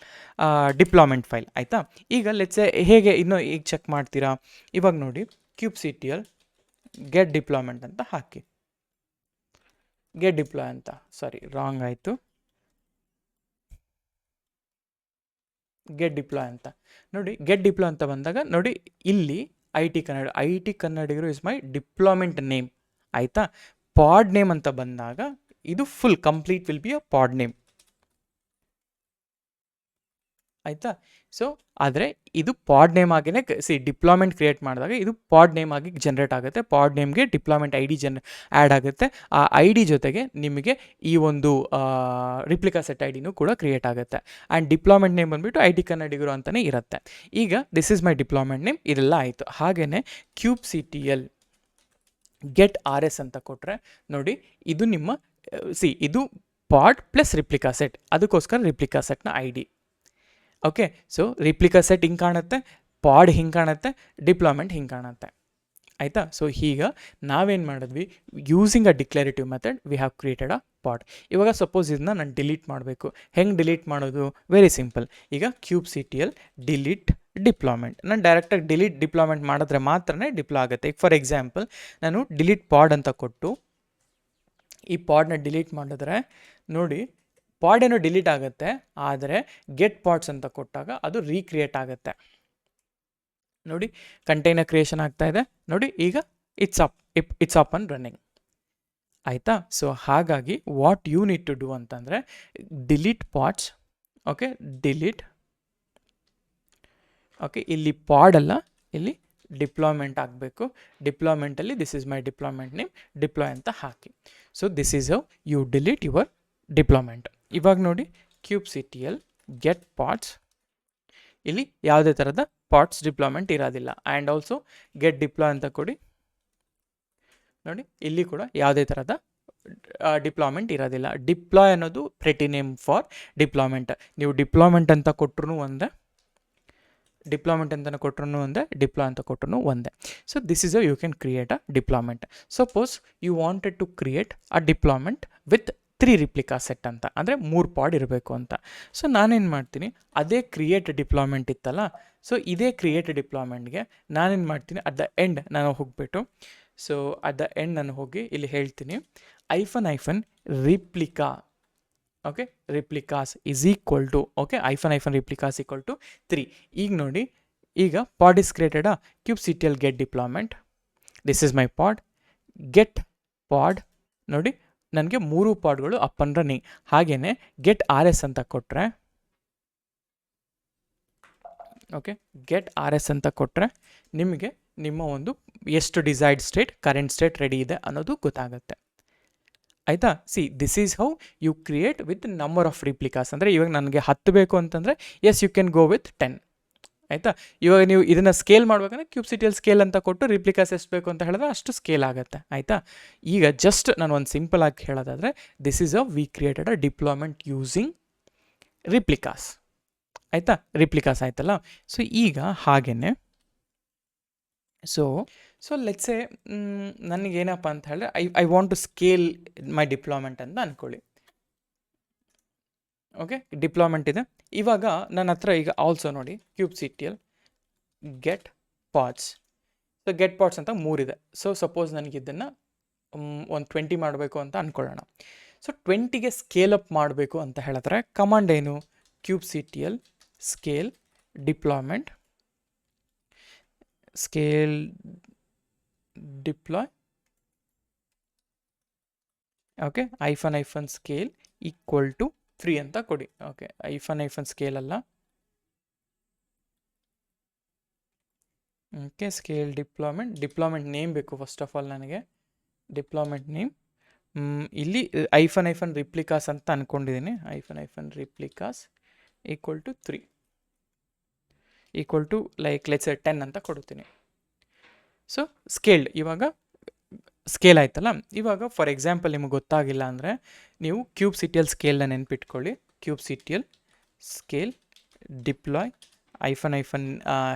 deployment file ಆಯಿತಾ. ಈಗ ಲೆಟ್ಸ್ ಹೇಗೆ ಇನ್ನೂ ಈಗ ಚೆಕ್ ಮಾಡ್ತೀರಾ, ಇವಾಗ ನೋಡಿ kubectl ಗೆಟ್ ಡಿಪ್ಲಾಯ್ಮೆಂಟ್ ಅಂತ ಹಾಕಿ, ಗೆಟ್ ಡಿಪ್ಲಾಯ್ ಅಂತ, ಸಾರಿ ರಾಂಗ್ ಆಯಿತು, ಗೆಟ್ ಡಿಪ್ಲಾಯ್ ಅಂತ ನೋಡಿ. ಗೆಟ್ ಡಿಪ್ಲಾಯ್ ಅಂತ ಬಂದಾಗ ನೋಡಿ ಇಲ್ಲಿ IT ಕನ್ನಡಿಗರು ಇಸ್ ಮೈ ಡಿಪ್ಲಾಯ್ಮೆಂಟ್ ನೇಮ್ ಆಯಿತಾ. ಪಾಡ್ ನೇಮ್ ಅಂತ ಬಂದಾಗ ಇದು full complete will be a pod name ಆಯಿತಾ. ಸೊ ಆದರೆ ಇದು ಪಾಡ್ ನೇಮ್ ಆಗಿನೇ ಡಿಪ್ಲಾಯ್ಮೆಂಟ್ ಕ್ರಿಯೇಟ್ ಮಾಡಿದಾಗ ಇದು ಪಾಡ್ ನೇಮ್ ಆಗಿ ಜನ್ರೇಟ್ ಆಗುತ್ತೆ. ಪಾಡ್ ನೇಮ್ಗೆ ಡಿಪ್ಲಾಯ್ಮೆಂಟ್ ID ಆ್ಯಡ್ ಆಗುತ್ತೆ. ಆ ID ಜೊತೆಗೆ ನಿಮಗೆ ಈ ಒಂದು ರಿಪ್ಲಿಕಾ ಸೆಟ್ IDನೂ ಕೂಡ ಕ್ರಿಯೇಟ್ ಆಗುತ್ತೆ. ಆ್ಯಂಡ್ ಡಿಪ್ಲಾಯ್ಮೆಂಟ್ ನೇಮ್ ಬಂದುಬಿಟ್ಟು IT ಕನ್ನಡಿಗರು ಅಂತಲೇ ಇರುತ್ತೆ. ಈಗ this is my deployment name, ಇದೆಲ್ಲ ಆಯಿತು. ಹಾಗೆಯೇ kubectl ಗೆಟ್ RS ಅಂತ ಕೊಟ್ಟರೆ ನೋಡಿ, ಇದು ನಿಮ್ಮ ಇದು ಪಾಡ್ ಪ್ಲಸ್ ರಿಪ್ಲಿಕಾ ಸೆಟ್, ಅದಕ್ಕೋಸ್ಕರ ರಿಪ್ಲಿಕಾ ಸೆಟ್ನ I D. Okay, so replica set ಹಿಂಗೆ ಕಾಣುತ್ತೆ, ಪಾಡ್ ಹಿಂಗೆ ಕಾಣುತ್ತೆ, ಡಿಪ್ಲಾಯ್ಮೆಂಟ್ ಹಿಂಗೆ ಕಾಣುತ್ತೆ. ಆಯಿತಾ? ಸೊ ಈಗ ನಾವೇನು ಮಾಡಿದ್ವಿ, using a declarative method we have created a pod. ಇವಾಗ ಸಪೋಸ್ ಇದನ್ನ ನಾನು ಡಿಲೀಟ್ ಮಾಡಬೇಕು. ಹೆಂಗೆ ಡಿಲೀಟ್ ಮಾಡೋದು? Very simple. ಈಗ kubectl ಡಿಲೀಟ್ ಡಿಪ್ಲಾಯ್ಮೆಂಟ್, ನಾನು ಡೈರೆಕ್ಟಾಗಿ ಡಿಲೀಟ್ ಡಿಪ್ಲಾಯ್ಮೆಂಟ್ ಮಾಡಿದ್ರೆ ಮಾತ್ರನೇ ಡಿಪ್ಲೋ ಆಗುತ್ತೆ. ಈಗ ಫಾರ್ ಎಕ್ಸಾಂಪಲ್ ನಾನು ಡಿಲೀಟ್ ಪಾಡ್ ಅಂತ ಕೊಟ್ಟು ಈ ಪಾಡ್ನ ಡಿಲೀಟ್ ಮಾಡಿದ್ರೆ ನೋಡಿ, ಪಾಡ್ ಏನೋ ಡಿಲೀಟ್ ಆಗುತ್ತೆ, ಆದರೆ ಗೆಟ್ ಪಾಡ್ಸ್ ಅಂತ ಕೊಟ್ಟಾಗ ಅದು ರೀಕ್ರಿಯೇಟ್ ಆಗುತ್ತೆ. ನೋಡಿ, ಕಂಟೈನರ್ ಕ್ರಿಯೇಷನ್ ಆಗ್ತಾ ಇದೆ. ನೋಡಿ, ಈಗ ಇಟ್ಸ್ ಅಪ್ ಅಂಡ್ ರನ್ನಿಂಗ್. ಆಯಿತಾ? ಸೊ ಹಾಗಾಗಿ what you need to do ಅಂತಂದರೆ delete pods. Okay, delete. Okay, ಇಲ್ಲಿ ಪಾಡ್ ಅಲ್ಲ, ಇಲ್ಲಿ ಡಿಪ್ಲಾಯ್ಮೆಂಟ್ ಆಗಬೇಕು. ಡಿಪ್ಲಾಯ್ಮೆಂಟಲ್ಲಿ this is my deployment name, deploy ಅಂತ ಹಾಕಿ. So this is how you delete your deployment. ಇವಾಗ ನೋಡಿ, kubectl ಗೆಟ್ ಪಾಡ್ಸ್, ಇಲ್ಲಿ ಯಾವುದೇ ಥರದ ಪಾಡ್ಸ್ ಡಿಪ್ಲಾಯ್ಮೆಂಟ್ ಇರೋದಿಲ್ಲ. ಆ್ಯಂಡ್ ಆಲ್ಸೋ ಗೆಟ್ ಡಿಪ್ಲಾಯ್ ಅಂತ ಕೊಡಿ. ನೋಡಿ, ಇಲ್ಲಿ ಕೂಡ ಯಾವುದೇ ಥರದ ಡಿಪ್ಲಾಯ್ಮೆಂಟ್ ಇರೋದಿಲ್ಲ. ಡಿಪ್ಲಾಯ್ ಅನ್ನೋದು ಪ್ರೆಟಿ ನೇಮ್ ಫಾರ್ ಡಿಪ್ಲಾಯ್ಮೆಂಟ್. ನೀವು ಡಿಪ್ಲಾಯ್ಮೆಂಟ್ ಅಂತ ಕೊಟ್ಟರು ಒಂದೇ, ಡಿಪ್ಲಾಯ್ಮೆಂಟ್ ಅಂತ ಕೊಟ್ಟರು ಒಂದೇ, ಡಿಪ್ಲಾಯ್ ಅಂತ ಕೊಟ್ಟರು ಒಂದೇ. So this is you can create a deployment. Suppose you wanted to create a deployment with 3 replica set ಅಂತ, ಅಂದರೆ 3 ಪಾಡ್ ಇರಬೇಕು ಅಂತ. ಸೊ ನಾನೇನು ಮಾಡ್ತೀನಿ, ಅದೇ ಕ್ರಿಯೇಟ್ ಡಿಪ್ಲಾಯ್ಮೆಂಟ್ ಇತ್ತಲ್ಲ, ಸೊ ಇದೇ ಕ್ರಿಯೇಟ್ ಡಿಪ್ಲಾಯ್ಮೆಂಟ್ಗೆ ನಾನೇನು ಮಾಡ್ತೀನಿ, ಅಟ್ ದ ಎಂಡ್ ನಾನು ಹೋಗ್ಬಿಟ್ಟು, ಸೊ ಅಟ್ ದ ಎಂಡ್ ನಾನು ಹೋಗಿ ಇಲ್ಲಿ ಹೇಳ್ತೀನಿ hyphen replica. Okay, replicas is equal to, okay, hyphen replicas equal to 3. ಈಗ ನೋಡಿ, ಈಗ pod is created kubectl get deployment, this is my pod, get pod. ನೋಡಿ, ನನಗೆ 3 ಪಾಡ್ಗಳು ಅಪ್ ಅಂಡ್ ರನ್ನಿಂಗ್. ಹಾಗೆಯೇ ಗೆಟ್ RS ಅಂತ ಕೊಟ್ಟರೆ, ಓಕೆ, ಗೆಟ್ RS ಅಂತ ಕೊಟ್ಟರೆ ನಿಮಗೆ ನಿಮ್ಮ ಒಂದು ಎಷ್ಟು desired state, current state ready ಇದೆ ಅನ್ನೋದು ಗೊತ್ತಾಗುತ್ತೆ. ಆಯಿತಾ? See, this is how you create with number of replicas. ಅಂದರೆ ಇವಾಗ ನನಗೆ 10 ಬೇಕು ಅಂತಂದರೆ as you can go with 10. ಆಯಿತಾ? ಇವಾಗ ನೀವು ಇದನ್ನು ಸ್ಕೇಲ್ ಮಾಡ್ಬೇಕಂದ್ರೆ kubectl ಸ್ಕೇಲ್ ಅಂತ ಕೊಟ್ಟು ರಿಪ್ಲಿಕಾಸ್ ಎಷ್ಟು ಬೇಕು ಅಂತ ಹೇಳಿದ್ರೆ ಅಷ್ಟು ಸ್ಕೇಲ್ ಆಗುತ್ತೆ. ಆಯಿತಾ? ಈಗ ಜಸ್ಟ್ ನಾನು ಒಂದು ಸಿಂಪಲ್ ಆಗಿ ಹೇಳೋದಾದರೆ this is a we created a deployment using replicas. ಆಯಿತಾ? ರಿಪ್ಲಿಕಾಸ್ ಆಯ್ತಲ್ಲ. ಸೊ ಈಗ ಹಾಗೇನೆ, ಸೊ ಲೆಟ್ಸ್ ಸೇ ನನಗೇನಪ್ಪ ಅಂತ ಹೇಳಿದ್ರೆ I want to scale my deployment ಅಂತ ಅಂದ್ಕೊಳ್ಳಿ. ಓಕೆ, ಡಿಪ್ಲಾಯ್ಮೆಂಟ್ ಇದೆ. ಇವಾಗ ನನ್ನ ಹತ್ರ ಈಗ ಆಲ್ಸೋ ನೋಡಿ kubectl get pods. So get pods ಅಂತ 3 ಇದೆ. ಸೊ ಸಪೋಸ್ ನನಗೆ ಇದನ್ನು ಒಂದು 20 ಮಾಡಬೇಕು ಅಂತ ಅಂದ್ಕೊಳ್ಳೋಣ. ಸೊ 20ಗೆ ಸ್ಕೇಲ್ ಅಪ್ ಮಾಡಬೇಕು ಅಂತ ಹೇಳಿದ್ರೆ ಕಮಾಂಡ್ ಏನು, kubectl scale deployment, scale deploy. Okay, hyphen scale equal to 3 ಅಂತ ಕೊಡಿ. ಓಕೆ, ಐಫನ್ ಸ್ಕೇಲ್ ಅಲ್ಲ, ಓಕೆ, ಸ್ಕೇಲ್ ಡಿಪ್ಲಾಯ್ಮೆಂಟ್ ನೇಮ್ ಬೇಕು ಫಸ್ಟ್ ಆಫ್ ಆಲ್ ನನಗೆ. ಡಿಪ್ಲಾಯ್ಮೆಂಟ್ ನೇಮ್ ಇಲ್ಲಿ ಐಫನ್ ರಿಪ್ಲಿಕಾಸ್ ಅಂತ ಅಂದ್ಕೊಂಡಿದ್ದೀನಿ. Hyphen replicas equal to 3 equal to like let's 10 ಅಂತ ಕೊಡ್ತೀನಿ. ಸೊ ಸ್ಕೇಲ್ಡ್, ಇವಾಗ ಸ್ಕೇಲ್ ಆಯ್ತಲ್ಲ. ಇವಾಗ ಫಾರ್ ಎಕ್ಸಾಂಪಲ್ ನಿಮಗೆ ಗೊತ್ತಾಗಿಲ್ಲ ಅಂದರೆ ನೀವು kubectl ಸ್ಕೇಲ್ನ ನೆನ್ಪಿಟ್ಕೊಳ್ಳಿ. kubectl ಸ್ಕೇಲ್ ಡಿಪ್ಲಾಯ್ ಐಫನ್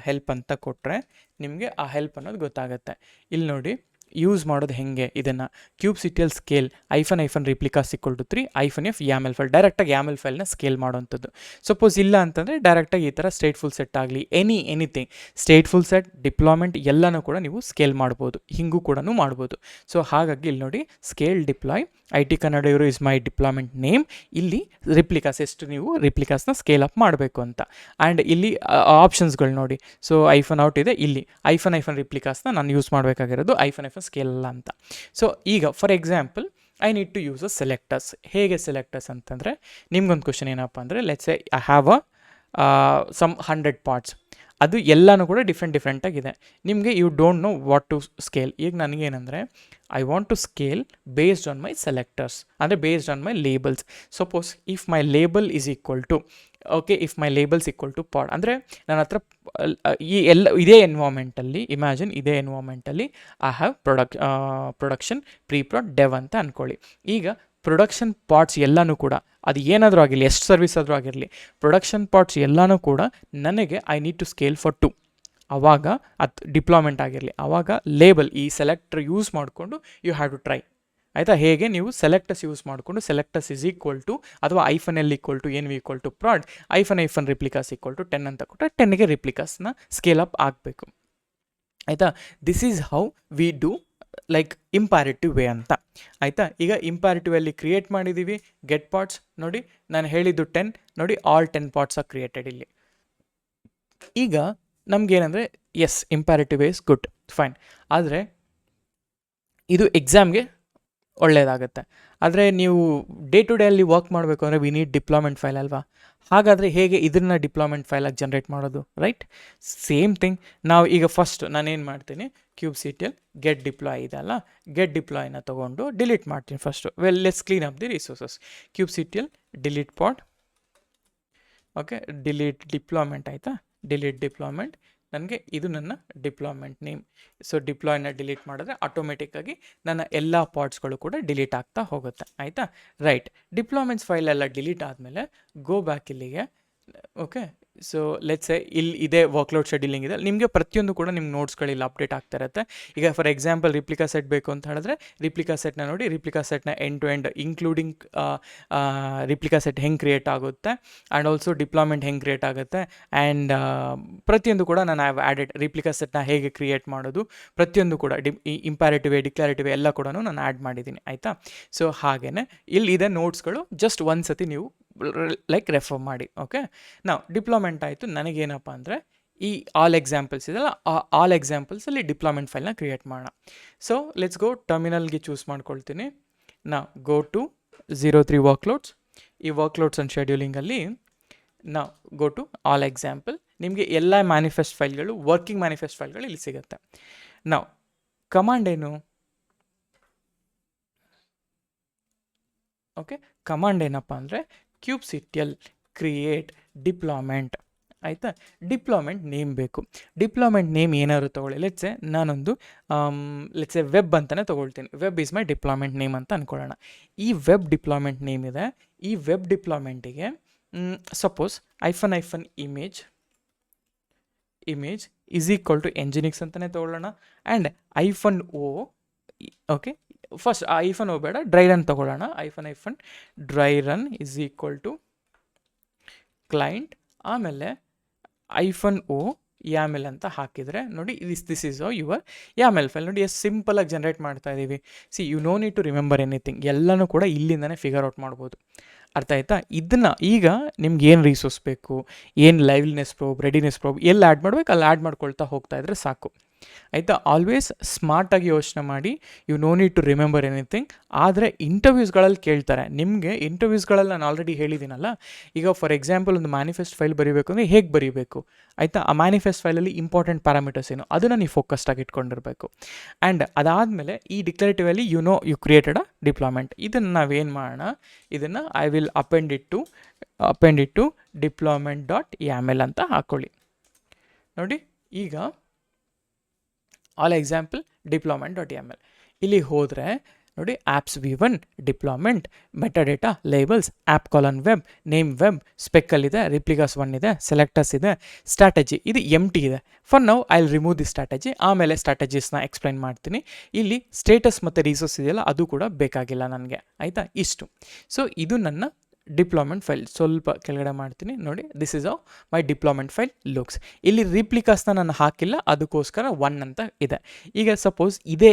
ಹೆಲ್ಪ್ ಅಂತ ಕೊಟ್ಟರೆ ನಿಮಗೆ ಆ ಹೆಲ್ಪ್ ಅನ್ನೋದು ಗೊತ್ತಾಗುತ್ತೆ. ಇಲ್ಲಿ ನೋಡಿ ಯೂಸ್ ಮಾಡೋದು ಹೆಂಗೆ ಇದನ್ನು, kubectl scale hyphen replicas equal to 3 -f YAML file, ಡೈರೆಕ್ಟಾಗಿ YAML ಫೈಲ್ನ ಸ್ಕೇಲ್ ಮಾಡೋವಂಥದ್ದು. ಸಪೋಸ್ ಇಲ್ಲ ಅಂತಂದರೆ ಡೈರೆಕ್ಟಾಗಿ ಈ ಥರ ಸ್ಟೇಟ್ಫುಲ್ ಸೆಟ್ ಆಗಲಿ, ಎನಿಥಿಂಗ್ ಸ್ಟೇಟ್ಫುಲ್ ಸೆಟ್, ಡಿಪ್ಲಾಯ್ಮೆಂಟ್ ಎಲ್ಲನೂ ಕೂಡ ನೀವು ಸ್ಕೇಲ್ ಮಾಡ್ಬೋದು, ಹಿಂಗೂ ಕೂಡ ಮಾಡ್ಬೋದು. ಸೊ ಹಾಗಾಗಿ ಇಲ್ಲಿ ನೋಡಿ ಸ್ಕೇಲ್ ಡಿಪ್ಲಾಯ್ IT ಕನ್ನಡ ಇವರು ಇಸ್ ಮೈ ಡಿಪ್ಲಾಯ್ಮೆಂಟ್ ನೇಮ್. ಇಲ್ಲಿ ರಿಪ್ಲಿಕಾಸ್ ಎಷ್ಟು ನೀವು ರಿಪ್ಲಿಕಾಸ್ನ ಸ್ಕೇಲ್ ಅಪ್ ಮಾಡಬೇಕು ಅಂತ. ಆ್ಯಂಡ್ ಇಲ್ಲಿ ಆಪ್ಷನ್ಸ್ಗಳು ನೋಡಿ. ಸೊ ಐಫನ್ ಔಟ್ ಇದೆ, ಇಲ್ಲಿ ಐಫನ್ ರಿಪ್ಲಿಕಾಸ್ನ ನಾನು ಯೂಸ್ ಮಾಡಬೇಕಾಗಿರೋದು ಐಫನ್ ಸ್ಕೇಲ್ ಅಲ್ಲ ಅಂತ. ಸೊ ಈಗ for example I need to use a selectors. ಹೇಗೆ ಸೆಲೆಕ್ಟರ್ಸ್ ಅಂತಂದರೆ ನಿಮ್ಗೊಂದು ಕ್ವಶನ್ ಏನಪ್ಪ ಅಂದರೆ let's say I have some 100 parts, ಅದು ಎಲ್ಲನೂ ಕೂಡ ಡಿಫ್ರೆಂಟಾಗಿದೆ. ನಿಮಗೆ you don't know what to scale. ಈಗ ನನಗೇನೆಂದರೆ I want to scale based on my selectors, ಅಂದರೆ based on my labels. Suppose if my label is equal to, okay, if my labels equal to pod, ಅಂದರೆ ನನ್ನ ಹತ್ರ ಇದೇ ಎನ್ವಾಮೆಂಟಲ್ಲಿ, imagine ಇದೇ ಎನ್ವಾಮೆಂಟಲ್ಲಿ I have production, ಪ್ರೀ-ಪ್ರೊಡ್, dev ಅಂತ ಅಂದ್ಕೊಳ್ಳಿ. ಈಗ production parts ಎಲ್ಲನೂ ಕೂಡ ಅದು ಏನಾದರೂ ಆಗಿರಲಿ, ಎಷ್ಟು ಸರ್ವಿಸ್ ಆದರೂ ಆಗಿರಲಿ, ಪ್ರೊಡಕ್ಷನ್ ಪಾರ್ಟ್ಸ್ ಎಲ್ಲನೂ ಕೂಡ ನನಗೆ I need to scale for 2. ಆವಾಗ ಅದು ಡಿಪ್ಲಾಯ್ಮೆಂಟ್ ಆಗಿರಲಿ, ಆವಾಗ ಲೇಬಲ್ ಈ ಸೆಲೆಕ್ಟರ್ ಯೂಸ್ ಮಾಡಿಕೊಂಡು ಯು ಹ್ಯಾವ್ ಟು ಟ್ರೈ. ಆಯಿತಾ? ಹೇಗೆ ನೀವು ಸೆಲೆಕ್ಟಸ್ ಯೂಸ್ ಮಾಡಿಕೊಂಡು ಸೆಲೆಕ್ಟಸ್ ಇಸ್ ಈಕ್ವಲ್ ಟು ಅಥವಾ hyphen L equal to env equal to prod hyphen replicas equal to 10 ಅಂತ ಕೊಟ್ಟರೆ 10ಗೆ ರಿಪ್ಲಿಕಾಸ್ನ ಸ್ಕೇಲ್ ಅಪ್ ಆಗಬೇಕು. ಆಯಿತಾ? This is how we do like imperative way ಅಂತ. ಆಯಿತಾ? ಈಗ ಇಂಪ್ಯಾರಿಟಿವ್ ಅಲ್ಲಿ ಕ್ರಿಯೇಟ್ ಮಾಡಿದ್ದೀವಿ ಗೆಟ್ ಪಾರ್ಟ್ಸ್. ನೋಡಿ ನಾನು ಹೇಳಿದ್ದು 10, ನೋಡಿ ಆಲ್ 10 ಪಾರ್ಟ್ಸ್ ಆರ್ ಕ್ರಿಯೇಟೆಡ್ ಇಲ್ಲಿ. ಈಗ ನಮಗೇನಂದರೆ ಎಸ್ ಇಂಪ್ಯಾರಿಟಿವ್ ಇಸ್ ಗುಡ್ ಫೈನ್, ಆದರೆ ಇದು ಎಕ್ಸಾಮ್ಗೆ ಒಳ್ಳೆಯದಾಗುತ್ತೆ. ಆದರೆ ನೀವು ಡೇ ಟು ಡೇ ಅಲ್ಲಿ ವರ್ಕ್ ಮಾಡಬೇಕು ಅಂದರೆ ವಿ ನೀಡ್ ಡಿಪ್ಲಾಯ್ಮೆಂಟ್ ಫೈಲ್ ಅಲ್ವಾ? ಹಾಗಾದರೆ ಹೇಗೆ ಇದನ್ನು ಡಿಪ್ಲಾಯ್ಮೆಂಟ್ ಫೈಲಾಗಿ ಜನ್ರೇಟ್ ಮಾಡೋದು? Right, same thing. ನಾವು ಈಗ ಫಸ್ಟ್ ನಾನೇನು ಮಾಡ್ತೀನಿ, ಕ್ಯೂಬ್ಸಿಟಿಯಲ್ಲಿ ಗೆಟ್ ಡಿಪ್ಲಾಯ್ ಇದೆ ಅಲ್ಲ, ಗೆಟ್ ಡಿಪ್ಲಾಯ್ನ ತೊಗೊಂಡು ಡಿಲೀಟ್ ಮಾಡ್ತೀನಿ first. Let's clean up the resources. ಕ್ಯೂಬ್ಸಿಟಿಯಲ್ಲಿ delete pod, okay, delete deployment ಆಯಿತಾ? ಡಿಲೀಟ್ ಡಿಪ್ಲಾಯ್ಮೆಂಟ್, ನನಗೆ ಇದು ನನ್ನ ಡಿಪ್ಲಾಯ್ಮೆಂಟ್ ನೇಮ್. ಸೊ ಡಿಪ್ಲಾಯ್ನ ಡಿಲೀಟ್ ಮಾಡಿದ್ರೆ ಆಟೋಮೆಟಿಕ್ಕಾಗಿ ನನ್ನ ಎಲ್ಲ ಪಾರ್ಟ್ಸ್ಗಳು ಕೂಡ ಡಿಲೀಟ್ ಆಗ್ತಾ ಹೋಗುತ್ತೆ. ಆಯಿತಾ? ರೈಟ್, ಡಿಪ್ಲಾಯ್ಮೆಂಟ್ಸ್ ಫೈಲ್ ಎಲ್ಲ ಡಿಲೀಟ್ ಆದಮೇಲೆ ಗೋ ಬ್ಯಾಕ್ ಇಲ್ಲಿಗೆ. ಓಕೆ, ಸೊ ಲೆಟ್ಸ್ ಇಲ್ಲಿ ಇದೇ ವರ್ಕ್ಲೋಡ್ ಶೆಡ್ಯೂಲಿಂಗ್ ಇದೆ, ನಿಮಗೆ ಪ್ರತಿಯೊಂದು ಕೂಡ ನಿಮ್ಮ ನೋಟ್ಸ್ಗಳಿಲ್ಲ ಅಪ್ಡೇಟ್ ಆಗ್ತಾ ಇರುತ್ತೆ. ಈಗ ಫಾರ್ ಎಕ್ಸಾಂಪಲ್ ರಿಪ್ಲಿಕಾ ಸೆಟ್ ಬೇಕು ಅಂತ ಹೇಳಿದ್ರೆ ರಿಪ್ಲಿಕಾ ಸೆಟ್ನ ನೋಡಿ, ರಿಪ್ಲಿಕಾ ಸೆಟ್ನ end to end including replica set ಹೆಂಗೆ ಕ್ರಿಯೇಟ್ ಆಗುತ್ತೆ ಆ್ಯಂಡ್ ಆಲ್ಸೋ ಡಿಪ್ಲಾಯ್ಮೆಂಟ್ ಹೆಂಗೆ ಕ್ರಿಯೇಟ್ ಆಗುತ್ತೆ ಆ್ಯಂಡ್ ಪ್ರತಿಯೊಂದು ಕೂಡ ನಾನು ಹ್ಯಾವ್ ಆ್ಯಡೆಡ್ ರಿಪ್ಲಿಕಾ ಸೆಟ್ನ ಹೇಗೆ ಕ್ರಿಯೇಟ್ ಮಾಡೋದು ಪ್ರತಿಯೊಂದು ಕೂಡ ಇಂಪ್ಯಾರಿಟಿವ್ ಡಿಕ್ಲರೇಟಿವ್ ಎಲ್ಲ ಕೂಡ ನಾನು ಆ್ಯಡ್ ಮಾಡಿದ್ದೀನಿ. ಆಯಿತಾ? ಸೊ ಹಾಗೆಯೇ ಇಲ್ಲಿದೆ ನೋಟ್ಸ್ಗಳು, ಜಸ್ಟ್ ಒಂದು ಸತಿ ನೀವು ಲೈಕ್ ರೆಫರ್ ಮಾಡಿ. ಓಕೆ, ನಾವು ಡಿಪ್ಲಾಯ್ಮೆಂಟ್ ಆಯಿತು. ನನಗೇನಪ್ಪ ಅಂದರೆ ಈ ಆಲ್ ಎಕ್ಸಾಂಪಲ್ಸ್ ಇದೆಲ್ಲ, ಆಲ್ ಎಕ್ಸಾಂಪಲ್ಸಲ್ಲಿ ಡಿಪ್ಲಾಯ್ಮೆಂಟ್ ಫೈಲ್ನ ಕ್ರಿಯೇಟ್ ಮಾಡೋಣ. ಸೊ ಲೆಟ್ಸ್ ಗೋ, ಟರ್ಮಿನಲ್ಗೆ ಚೂಸ್ ಮಾಡ್ಕೊಳ್ತೀನಿ. ನಾವು ಗೋ ಟು 03 ವರ್ಕ್ಲೋಡ್ಸ್. ಈ ವರ್ಕ್ಲೋಡ್ಸ್ ಆ್ಯಂಡ್ ಶೆಡ್ಯೂಲಿಂಗಲ್ಲಿ ನಾವು ಗೋ ಟು ಆಲ್ ಎಕ್ಸಾಂಪಲ್. ನಿಮಗೆ ಎಲ್ಲ ಮ್ಯಾನಿಫೆಸ್ಟ್ ಫೈಲ್ಗಳು, ವರ್ಕಿಂಗ್ ಮ್ಯಾನಿಫೆಸ್ಟ್ ಫೈಲ್ಗಳು ಇಲ್ಲಿ ಸಿಗುತ್ತೆ. ನಾವು ಕಮಾಂಡ್ ಏನು? ಓಕೆ, ಕಮಾಂಡ್ ಏನಪ್ಪ ಅಂದರೆ ಕ್ಯೂಬ್ಸಿಟಿಯಲ್ಲಿ ಕ್ರಿಯೇಟ್ ಡಿಪ್ಲಾಯ್ಮೆಂಟ್. ಆಯಿತಾ? ಡಿಪ್ಲಾಯ್ಮೆಂಟ್ ನೇಮ್ ಬೇಕು. ಡಿಪ್ಲಾಯ್ಮೆಂಟ್ ನೇಮ್ ಏನಾದ್ರು ತೊಗೊಳ್ಳಿ. ಲೆಟ್ಸೆ ನಾನೊಂದು ಲೆಟ್ಸೆ ವೆಬ್ ಅಂತಲೇ ತೊಗೊಳ್ತೀನಿ. Web is my deployment name ಅಂತ ಅಂದ್ಕೊಳ್ಳೋಣ. ಈ ವೆಬ್ ಡಿಪ್ಲಾಯ್ಮೆಂಟ್ ನೇಮ್ ಇದೆ. ಈ ವೆಬ್ ಡಿಪ್ಲಾಯ್ಮೆಂಟಿಗೆ suppose hyphen image is equal to nginx ಅಂತಲೇ ತೊಗೊಳ್ಳೋಣ. And hyphen O, okay, first hyphen O ಬೇಡ, ಡ್ರೈ ರನ್ ತೊಗೊಳ್ಳೋಣ. Hyphen dry run is equal to client, ಆಮೇಲೆ ಐಫನ್ ಓ ಯಾಮೆಲ್ ಅಂತ ಹಾಕಿದರೆ ನೋಡಿ, this is your YAML file. ನೋಡಿ ಎಷ್ಟು ಸಿಂಪಲಾಗಿ ಜನ್ರೇಟ್ ಮಾಡ್ತಾ ಇದ್ದೀವಿ. See you no need to remember anything, ಎಲ್ಲನೂ ಕೂಡ ಇಲ್ಲಿಂದನೇ ಫಿಗರ್ ಔಟ್ ಮಾಡ್ಬೋದು. ಅರ್ಥ ಆಯ್ತಾ? ಇದನ್ನು ಈಗ ನಿಮ್ಗೆ ಏನು ರಿಸೋರ್ಸ್ ಬೇಕು, ಏನು ಲೈವ್ಲಿನೆಸ್ ಪ್ರೋಬ್, ರೆಡಿನೆಸ್ ಪ್ರೋಬ್ ಎಲ್ಲಿ ಆ್ಯಡ್ ಮಾಡಬೇಕು ಅಲ್ಲಿ ಆ್ಯಡ್ ಮಾಡ್ಕೊಳ್ತಾ ಹೋಗ್ತಾ ಇದ್ರೆ ಸಾಕು. ಆಯಿತಾ? ಆಲ್ವೇಸ್ ಸ್ಮಾರ್ಟಾಗಿ ಯೋಚನೆ ಮಾಡಿ, you no need to remember anything. ಆದರೆ ಇಂಟರ್ವ್ಯೂಸ್ಗಳಲ್ಲಿ ಕೇಳ್ತಾರೆ. ನಿಮಗೆ ಇಂಟರ್ವ್ಯೂಸ್ಗಳಲ್ಲಿ ನಾನು ಆಲ್ರೆಡಿ ಹೇಳಿದ್ದೀನಲ್ಲ, ಈಗ ಫಾರ್ ಎಕ್ಸಾಂಪಲ್ ಒಂದು ಮ್ಯಾನಿಫೆಸ್ಟ್ ಫೈಲ್ ಬರೀಬೇಕು ಅಂದರೆ ಹೇಗೆ ಬರೀಬೇಕು? ಆಯಿತಾ? ಆ ಮ್ಯಾನಿಫೆಸ್ಟ್ ಫೈಲಲ್ಲಿ ಇಂಪಾರ್ಟೆಂಟ್ ಪ್ಯಾರಾಮೀಟರ್ಸ್ ಏನು ಅದನ್ನು ನೀವು ಫೋಕಸ್ಡಾಗಿ ಇಟ್ಕೊಂಡಿರಬೇಕು. ಆ್ಯಂಡ್ ಅದಾದಮೇಲೆ ಈ ಡಿಕ್ಲರೇಟಿವಲ್ಲಿ ಯು ಕ್ರಿಯೇಟೆಡ್ ಅ ಡಿಪ್ಲಾಯ್ಮೆಂಟ್. ಇದನ್ನು ನಾವೇನು ಮಾಡೋಣ, ಇದನ್ನು I will append it to deployment.yaml ಅಂತ ಹಾಕ್ಕೊಳ್ಳಿ. ನೋಡಿ ಈಗ ಆಲ್ ಎಕ್ಸಾಂಪಲ್ deployment.yaml ಇಲ್ಲಿ ಹೋದರೆ ನೋಡಿ, apps v1 deployment, metadata, labels, app colon web, name web, ಸ್ಪೆಕ್ಕಲ್ಲಿದೆ, ರಿಪ್ಲಿಕಾಸ್ 1 ಇದೆ, ಸೆಲೆಕ್ಟರ್ಸ್ ಇದೆ, ಸ್ಟ್ರಾಟಜಿ ಇದು ಎಂಟಿ ಇದೆ. For now I will remove the strategy, ಆಮೇಲೆ ಸ್ಟ್ರಾಟಜೀಸ್ನ ಎಕ್ಸ್ಪ್ಲೈನ್ ಮಾಡ್ತೀನಿ. ಇಲ್ಲಿ ಸ್ಟೇಟಸ್ ಮತ್ತು ರಿಸೋರ್ಸ್ ಇದೆಯಲ್ಲ ಅದು ಕೂಡ ಬೇಕಾಗಿಲ್ಲ ನನಗೆ. ಆಯಿತಾ? ಇಷ್ಟು. ಸೊ ಇದು ನನ್ನ ಡಿಪ್ಲಾಯ್ಮೆಂಟ್ ಫೈಲ್. ಸ್ವಲ್ಪ ಕೆಳಗಡೆ ಮಾಡ್ತೀನಿ ನೋಡಿ, this is how my deployment file looks. ಇಲ್ಲಿ ರಿಪ್ಲಿಕಾಸ್ನ ನಾನು ಹಾಕಿಲ್ಲ, ಅದಕ್ಕೋಸ್ಕರ 1 ಅಂತ ಇದೆ. ಈಗ ಸಪೋಸ್ ಇದೇ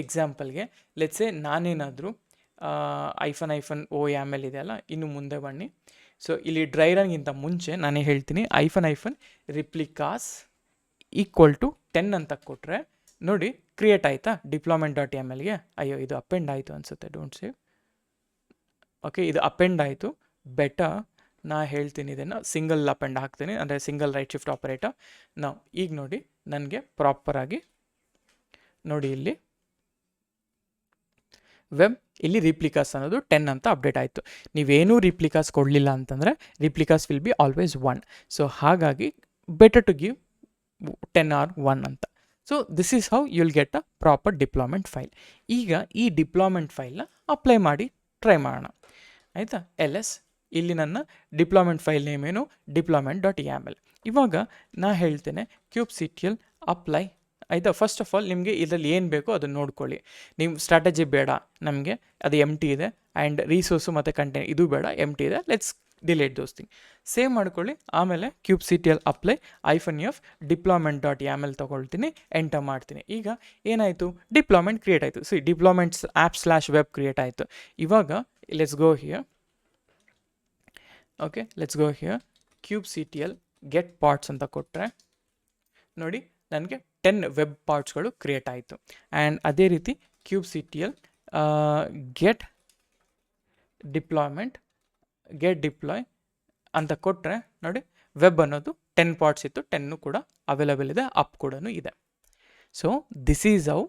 ಎಕ್ಸಾಂಪಲ್ಗೆ ಲೆಟ್ಸೆ ನಾನೇನಾದರೂ ಐಫನ್ ಓ ಯಾಮೆಲ್ ಇದೆಯಲ್ಲ, ಇನ್ನು ಮುಂದೆ ಬನ್ನಿ. ಸೊ ಇಲ್ಲಿ ಡ್ರೈ ರನ್ಗಿಂತ ಮುಂಚೆ ನಾನೇ ಹೇಳ್ತೀನಿ, ಐಫನ್ ರಿಪ್ಲಿಕಾಸ್ ಈಕ್ವಲ್ ಟು 10 ಅಂತ ಕೊಟ್ಟರೆ ನೋಡಿ ಕ್ರಿಯೇಟ್ ಆಯಿತಾ deployment.yamlಗೆ. ಅಯ್ಯೋ ಇದು ಅಪೆಂಡ್ ಆಯಿತು ಅನಿಸುತ್ತೆ, ಡೋಂಟ್ ಸೇವ್. ಓಕೆ, ಇದು ಅಪೆಂಡ್ ಆಯಿತು. ಬೆಟರ್ ನಾ ಹೇಳ್ತೀನಿ ಇದನ್ನು ಸಿಂಗಲ್ ಅಪೆಂಡ್ ಹಾಕ್ತೀನಿ, ಅಂದರೆ ಸಿಂಗಲ್ ರೈಟ್ ಶಿಫ್ಟ್ ಆಪರೇಟರ್. ನಾವು ಈಗ ನೋಡಿ ನನಗೆ ಪ್ರಾಪರಾಗಿ ನೋಡಿ ಇಲ್ಲಿ ವೆಬ್, ಇಲ್ಲಿ ರಿಪ್ಲಿಕಾಸ್ ಅನ್ನೋದು 10 ಅಂತ ಅಪ್ಡೇಟ್ ಆಯಿತು. ನೀವೇನೂ ರಿಪ್ಲಿಕಾಸ್ ಕೊಡಲಿಲ್ಲ ಅಂತಂದರೆ ರಿಪ್ಲಿಕಾಸ್ ವಿಲ್ ಬಿ ಆಲ್ವೇಸ್ 1. ಸೊ ಹಾಗಾಗಿ ಬೆಟರ್ ಟು ಗಿವ್ 10 or 1 ಅಂತ. So this is how you'll get a proper deployment file. ಈಗ ಈ ಡಿಪ್ಲಾಯ್ಮೆಂಟ್ ಫೈಲ್ನ ಅಪ್ಲೈ ಮಾಡಿ ಟ್ರೈ ಮಾಡೋಣ. ಆಯಿತಾ? ಇಲ್ಲಿ ನನ್ನ ಡಿಪ್ಲಾಯ್ಮೆಂಟ್ ಫೈಲ್ ನೇಮ್ ಏನು, deployment.yaml. ಇವಾಗ ನಾ ಹೇಳ್ತೇನೆ kubectl ಅಪ್ಲೈ. ಆಯಿತಾ? ಫಸ್ಟ್ ಆಫ್ ಆಲ್ ನಿಮಗೆ ಇದರಲ್ಲಿ ಏನು ಬೇಕೋ ಅದನ್ನು ನೋಡ್ಕೊಳ್ಳಿ. ನೀವು ಸ್ಟ್ರಾಟಜಿ ಬೇಡ ನಮಗೆ, ಅದು ಎಂಟಿ ಇದೆ, ಆ್ಯಂಡ್ ರಿಸೋರ್ಸು ಮತ್ತು ಕಂಟೆಂಟ್ ಇದು ಬೇಡ, ಎಂಟಿ ಇದೆ. Let's delete those thing. Save ಮಾಡ್ಕೊಳ್ಳಿ. ಆಮೇಲೆ kubectl ಅಪ್ಲೈ -f deployment.yaml ತೊಗೊಳ್ತೀನಿ, ಎಂಟರ್ ಮಾಡ್ತೀನಿ. ಈಗ ಏನಾಯಿತು, ಡಿಪ್ಲಾಯ್ಮೆಂಟ್ ಕ್ರಿಯೇಟ್ ಆಯಿತು. ಡಿಪ್ಲಾಯ್ಮೆಂಟ್ಸ್ app/web ಕ್ರಿಯೇಟ್ ಆಯಿತು. ಇವಾಗ let's go here. Okay, let's go here. kubectl get parts ಅಂತ ಕೊಟ್ಟರೆ ನೋಡಿ ನನಗೆ 10 ವೆಬ್ ಪಾರ್ಟ್ಸ್ಗಳು ಕ್ರಿಯೇಟ್ ಆಯಿತು. ಆ್ಯಂಡ್ ಅದೇ ರೀತಿ kubectl ಗೆಟ್ ಡಿಪ್ಲಾಯ್ ಅಂತ ಕೊಟ್ಟರೆ ನೋಡಿ ವೆಬ್ ಅನ್ನೋದು 10 ಪಾರ್ಟ್ಸ್ ಇತ್ತು, 10 ಕೂಡ ಅವೈಲಬಲ್ ಇದೆ, ಅಪ್ ಕೂಡ ಇದೆ. So this is how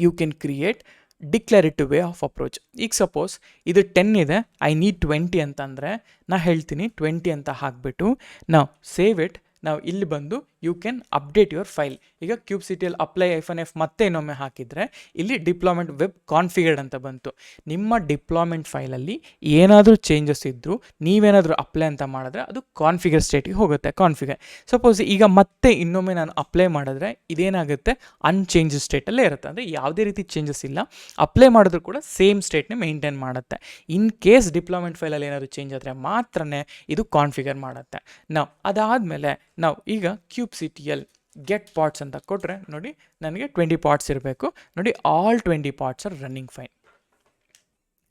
you can create declarative way of approach. ಈಗ ಸಪೋಸ್ ಇದು 10 ಇದೆ, ಐ ನೀಡ್ 20 ಅಂತಂದರೆ ನಾ ಹೇಳ್ತೀನಿ 20 ಅಂತ ಹಾಕಿಬಿಟ್ಟು ನಾವು ಸೇವ್ ಇಟ್. ನಾವು ಇಲ್ಲಿ ಬಂದು you can update your file. ಈಗ kubectl ಅಪ್ಲೈ -f ಮತ್ತೆ ಇನ್ನೊಮ್ಮೆ ಹಾಕಿದರೆ ಇಲ್ಲಿ ಡಿಪ್ಲಾಯ್ಮೆಂಟ್ ವೆಬ್ ಕಾನ್ಫಿಗರ್ಡ್ ಅಂತ ಬಂತು. ನಿಮ್ಮ ಡಿಪ್ಲಾಯ್ಮೆಂಟ್ ಫೈಲಲ್ಲಿ ಏನಾದರೂ ಚೇಂಜಸ್ ಇದ್ದರೂ ನೀವೇನಾದರೂ ಅಪ್ಲೈ ಅಂತ ಮಾಡಿದ್ರೆ ಅದು ಕಾನ್ಫಿಗರ್ ಸ್ಟೇಟಿಗೆ ಹೋಗುತ್ತೆ. ಕಾನ್ಫಿಗರ್ ಸಪೋಸ್ ಈಗ ಮತ್ತೆ ಇನ್ನೊಮ್ಮೆ ನಾನು ಅಪ್ಲೈ ಮಾಡಿದ್ರೆ ಇದೇನಾಗುತ್ತೆ, ಅನ್ಚೇಂಜ್ ಸ್ಟೇಟಲ್ಲೇ ಇರುತ್ತೆ. ಅಂದರೆ ಯಾವುದೇ ರೀತಿ ಚೇಂಜಸ್ ಇಲ್ಲ, ಅಪ್ಲೈ ಮಾಡಿದ್ರು ಕೂಡ ಸೇಮ್ ಸ್ಟೇಟ್ನೇ ಮೇಂಟೈನ್ ಮಾಡುತ್ತೆ. ಇನ್ ಕೇಸ್ ಡಿಪ್ಲಾಯ್ಮೆಂಟ್ ಫೈಲಲ್ಲಿ ಏನಾದರೂ ಚೇಂಜ್ ಆದರೆ ಮಾತ್ರನೇ ಇದು ಕಾನ್ಫಿಗರ್ ಮಾಡುತ್ತೆ. ನಾವು ಅದಾದಮೇಲೆ ನಾವು ಈಗ kubectl ಗೆಟ್ ಪಾರ್ಟ್ಸ್ ಅಂತ ಕೊಟ್ಟರೆ ನೋಡಿ ನನಗೆ 20 ಪಾರ್ಟ್ಸ್ ಇರಬೇಕು. ನೋಡಿ all 20 parts are running fine.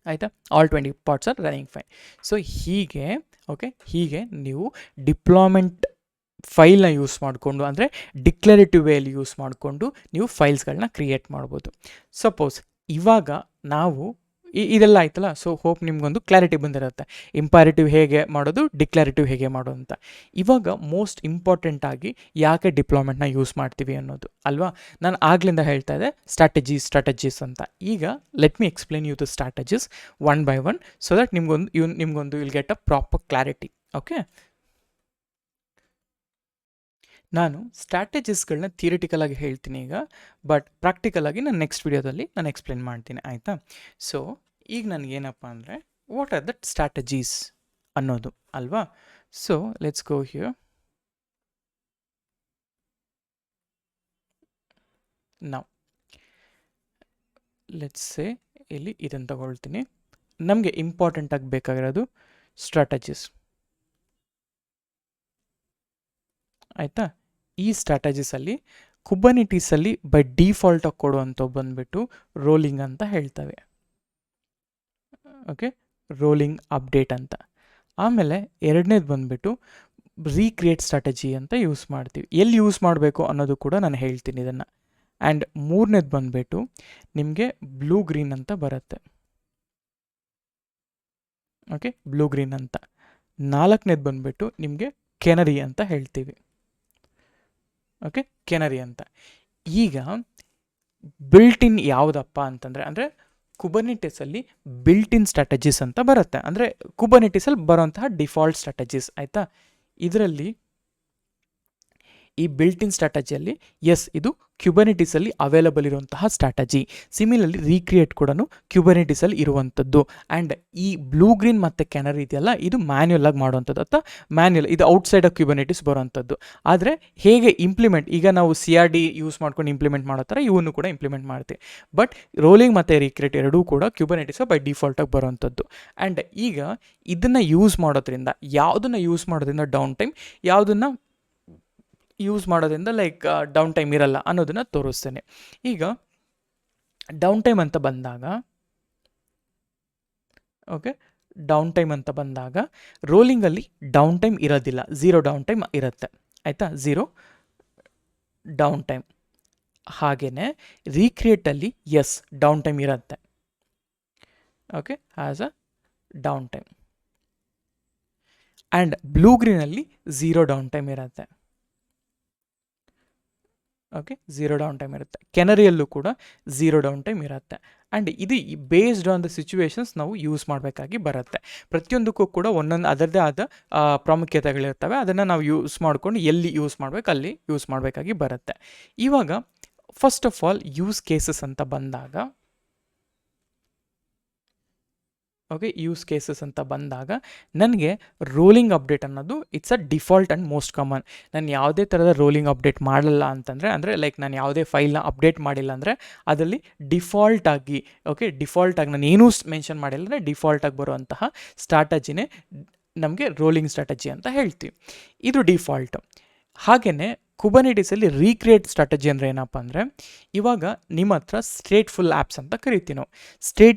ಆಯಿತಾ? All 20 parts are running fine. So ಹೀಗೆ ಹೀಗೆ ನೀವು ಡಿಪ್ಲಾಯ್ಮೆಂಟ್ ಫೈಲ್ನ ಯೂಸ್ ಮಾಡಿಕೊಂಡು, ಅಂದರೆ ಡಿಕ್ಲರೇಟಿವ್ ವೇಯಲ್ಲಿ ಯೂಸ್ ಮಾಡಿಕೊಂಡು ನೀವು ಫೈಲ್ಸ್ಗಳನ್ನ ಕ್ರಿಯೇಟ್ ಮಾಡ್ಬೋದು. ಸಪೋಸ್ ಇವಾಗ ನಾವು ಇದೆಲ್ಲ ಆಯ್ತಲ್ಲ. ಸೊ ಹೋಪ್ ನಿಮ್ಗೊಂದು ಕ್ಲಾರಿಟಿ ಬಂದಿರುತ್ತೆ, ಇಂಪಾರೇಟಿವ್ ಹೇಗೆ ಮಾಡೋದು, ಡಿಕ್ಲರೇಟಿವ್ ಹೇಗೆ ಮಾಡೋದು ಅಂತ. ಇವಾಗ ಮೋಸ್ಟ್ ಇಂಪಾರ್ಟೆಂಟಾಗಿ ಯಾಕೆ ಡಿಪ್ಲಾಯ್ಮೆಂಟ್ನ ಯೂಸ್ ಮಾಡ್ತೀವಿ ಅನ್ನೋದು ಅಲ್ವಾ. ನಾನು ಆಗ್ಲಿಂದ ಹೇಳ್ತಾ ಇದ್ದೆ ಸ್ಟ್ರಾಟಜೀಸ್ ಅಂತ. ಈಗ let me explain you the strategies one by one, so that ನಿಮ್ಗೊಂದು will get a proper clarity. Okay, ನಾನು ಸ್ಟ್ರಾಟಜಿಸ್ಗಳನ್ನ ಥಿಯರಿಟಿಕಲ್ ಆಗಿ ಹೇಳ್ತೀನಿ ಈಗ, ಬಟ್ ಪ್ರಾಕ್ಟಿಕಲ್ ಆಗಿ ನಾನು ನೆಕ್ಸ್ಟ್ ವಿಡಿಯೋದಲ್ಲಿ ನಾನು ಎಕ್ಸ್ಪ್ಲೇನ್ ಮಾಡ್ತೀನಿ. ಆಯಿತಾ? ಸೊ ಈಗ ನನಗೇನಪ್ಪ ಅಂದರೆ ವಾಟ್ ಆರ್ ದಟ್ ಸ್ಟ್ರಾಟಜೀಸ್ ಅನ್ನೋದು ಅಲ್ವಾ. So let's go here. ನಾವು ಲೆಟ್ಸ್ ಸೇ ಇಲ್ಲಿ ಇದನ್ನು ತಗೊಳ್ತೀನಿ. ನಮಗೆ ಇಂಪಾರ್ಟೆಂಟಾಗಿ ಬೇಕಾಗಿರೋದು ಸ್ಟ್ರಾಟಜೀಸ್. ಆಯಿತಾ? ಈ ಸ್ಟ್ರಾಟಜೀಸಲ್ಲಿ ಕುಬರ್ನೆಟೀಸಲ್ಲಿ ಬೈ ಡಿಫಾಲ್ಟಾಗಿ ಕೊಡುವಂಥವು ಬಂದುಬಿಟ್ಟು ರೋಲಿಂಗ್ ಅಂತ ಹೇಳ್ತವೆ. ಓಕೆ, ರೋಲಿಂಗ್ ಅಪ್ಡೇಟ್ ಅಂತ. ಆಮೇಲೆ ಎರಡನೇದು ಬಂದುಬಿಟ್ಟು ರೀಕ್ರಿಯೇಟ್ ಸ್ಟ್ರಾಟಜಿ ಅಂತ ಯೂಸ್ ಮಾಡ್ತೀವಿ. ಎಲ್ಲಿ ಯೂಸ್ ಮಾಡಬೇಕು ಅನ್ನೋದು ಕೂಡ ನಾನು ಹೇಳ್ತೀನಿ ಇದನ್ನು. ಆ್ಯಂಡ್ ಮೂರನೇದು ಬಂದುಬಿಟ್ಟು ನಿಮಗೆ ಬ್ಲೂ ಗ್ರೀನ್ ಅಂತ ಬರುತ್ತೆ. ಓಕೆ, ಬ್ಲೂ ಗ್ರೀನ್ ಅಂತ. ನಾಲ್ಕನೇದು ಬಂದುಬಿಟ್ಟು ನಿಮಗೆ ಕೆನರಿ ಅಂತ ಹೇಳ್ತೀವಿ. ಓಕೆ, ಕೆನರಿ ಅಂತ. ಈಗ ಬಿಲ್ಟ್ ಇನ್ ಯಾವುದಪ್ಪ ಅಂತಂದರೆ, ಅಂದರೆ ಕುಬರ್ನೆಟಿಸಲ್ಲಿ ಬಿಲ್ಟ್ ಇನ್ ಸ್ಟ್ರಾಟಜೀಸ್ ಅಂತ ಬರುತ್ತೆ. ಅಂದರೆ ಕುಬರ್ನೆಟಿಸಲ್ಲಿ ಬರೋಂತಹ ಡಿಫಾಲ್ಟ್ ಸ್ಟ್ರಾಟಜೀಸ್. ಆಯಿತಾ? ಇದರಲ್ಲಿ ಈ ಬಿಲ್ಟ್ ಇನ್ ಸ್ಟ್ರಾಟಜಿಯಲ್ಲಿ ಇದು ಕ್ಯುಬರ್ನೆಟಿಸಲ್ಲಿ ಅವೈಲಬಲ್ ಇರುವಂತಹ ಸ್ಟ್ರಾಟಜಿ. ಸಿಮಿಲರ್ಲಿ ರೀಕ್ರಿಯೇಟ್ ಕೂಡ ಕ್ಯುಬರ್ನೆಟಿಸಲ್ಲಿ ಇರುವಂಥದ್ದು. ಆ್ಯಂಡ್ ಈ ಬ್ಲೂ ಗ್ರೀನ್ ಮತ್ತು ಕೆನರಿ ಇದೆಯಲ್ಲ, ಇದು ಮ್ಯಾನ್ಯುಯಲ್ ಆಗಿ ಮಾಡುವಂಥದ್ದು, ಅಥವಾ ಮ್ಯಾನ್ಯುಯಲ್ ಇದು ಔಟ್ಸೈಡ್ ಆಫ್ ಕ್ಯುಬರ್ನೆಟಿಸ್ ಬರುವಂಥದ್ದು. ಆದರೆ ಹೇಗೆ ಇಂಪ್ಲಿಮೆಂಟ್, ಈಗ ನಾವು CRD ಯೂಸ್ ಮಾಡ್ಕೊಂಡು ಇಂಪ್ಲಿಮೆಂಟ್ ಮಾಡೋ ಥರ ಇವನ್ನು ಕೂಡ ಇಂಪ್ಲಿಮೆಂಟ್ ಮಾಡ್ತೀವಿ. ಬಟ್ ರೋಲಿಂಗ್ ಮತ್ತು ರೀಕ್ರಿಯೇಟ್ ಎರಡೂ ಕೂಡ ಕ್ಯುಬರ್ನೆಟಿಸ್ ಬೈ ಡಿಫಾಲ್ಟಾಗಿ ಬರುವಂಥದ್ದು. ಆ್ಯಂಡ್ ಈಗ ಇದನ್ನು ಯೂಸ್ ಮಾಡೋದ್ರಿಂದ, ಯಾವುದನ್ನು ಯೂಸ್ ಮಾಡೋದ್ರಿಂದ ಡೌನ್ ಟೈಮ್, ಯಾವುದನ್ನು ಯೂಸ್ ಮಾಡೋದ್ರಿಂದ ಲೈಕ್ ಡೌನ್ ಟೈಮ್ ಇರಲ್ಲ ಅನ್ನೋದನ್ನು ತೋರಿಸ್ತೇನೆ. ಈಗ ಡೌನ್ ಟೈಮ್ ಅಂತ ಬಂದಾಗ, ಓಕೆ, ಡೌನ್ ಟೈಮ್ ಅಂತ ಬಂದಾಗ ರೋಲಿಂಗಲ್ಲಿ ಡೌನ್ ಟೈಮ್ ಇರೋದಿಲ್ಲ, 0 ಡೌನ್ ಟೈಮ್ ಇರುತ್ತೆ. ಆಯಿತಾ? 0 ಡೌನ್ ಟೈಮ್. ಹಾಗೆಯೇ ರೀಕ್ರಿಯೇಟಲ್ಲಿ ಡೌನ್ ಟೈಮ್ ಇರುತ್ತೆ. Okay, as a down time. And blue ಗ್ರೀನಲ್ಲಿ 0 ಡೌನ್ ಟೈಮ್ ಇರುತ್ತೆ. ಓಕೆ, 0 ಡೌನ್ ಟೈಮ್ ಇರುತ್ತೆ. ಕೆನರಿಯಲ್ಲೂ ಕೂಡ 0 ಡೌನ್ ಟೈಮ್ ಇರುತ್ತೆ. ಆ್ಯಂಡ್ ಇದು ಬೇಸ್ಡ್ ಆನ್ ದ ಸಿಚುವೇಶನ್ಸ್ ನಾವು ಯೂಸ್ ಮಾಡಬೇಕಾಗಿ ಬರುತ್ತೆ. ಪ್ರತಿಯೊಂದಕ್ಕೂ ಕೂಡ ಒಂದೊಂದು ಅದರದ್ದೇ ಆದ ಪ್ರಾಮುಖ್ಯತೆಗಳಿರ್ತವೆ. ಅದನ್ನು ನಾವು ಯೂಸ್ ಮಾಡ್ಕೊಂಡು ಎಲ್ಲಿ ಯೂಸ್ ಮಾಡಬೇಕು ಅಲ್ಲಿ ಯೂಸ್ ಮಾಡಬೇಕಾಗಿ ಬರುತ್ತೆ. ಇವಾಗ first of all use cases ಅಂತ ಬಂದಾಗ ಯೂಸ್ ಕೇಸಸ್ ಅಂತ ಬಂದಾಗ ನನಗೆ ರೋಲಿಂಗ್ ಅಪ್ಡೇಟ್ ಅನ್ನೋದು it's a default and most common. ನಾನು ಯಾವುದೇ ಥರದ ರೋಲಿಂಗ್ ಅಪ್ಡೇಟ್ ಮಾಡಲ್ಲ ಅಂತಂದರೆ, ಅಂದರೆ ಲೈಕ್ ನಾನು ಯಾವುದೇ ಫೈಲ್ನ ಅಪ್ಡೇಟ್ ಮಾಡಿಲ್ಲ ಅಂದರೆ ಅದರಲ್ಲಿ ಡಿಫಾಲ್ಟಾಗಿ ನಾನು ಏನೂ ಮೆನ್ಷನ್ ಮಾಡಿಲ್ಲ ಅಂದರೆ ಡಿಫಾಲ್ಟಾಗಿ ಬರುವಂತಹ ಸ್ಟ್ರಾಟಜಿನೇ ನಮಗೆ ರೋಲಿಂಗ್ ಸ್ಟ್ರಾಟಜಿ ಅಂತ ಹೇಳ್ತೀವಿ. ಇದು ಡಿಫಾಲ್ಟ್. ಹಾಗೆಯೇ ಕುಬರ್ನೆಟಿಸಲ್ಲಿ ರೀಕ್ರಿಯೇಟ್ ಸ್ಟ್ರಾಟಜಿ ಅಂದರೆ ಏನಪ್ಪ ಅಂದರೆ, ಇವಾಗ ನಿಮ್ಮ ಹತ್ರ ಸ್ಟೇಟ್ಫುಲ್ ಆ್ಯಪ್ಸ್ ಅಂತ ಕರಿತೀವಿ ನಾವು.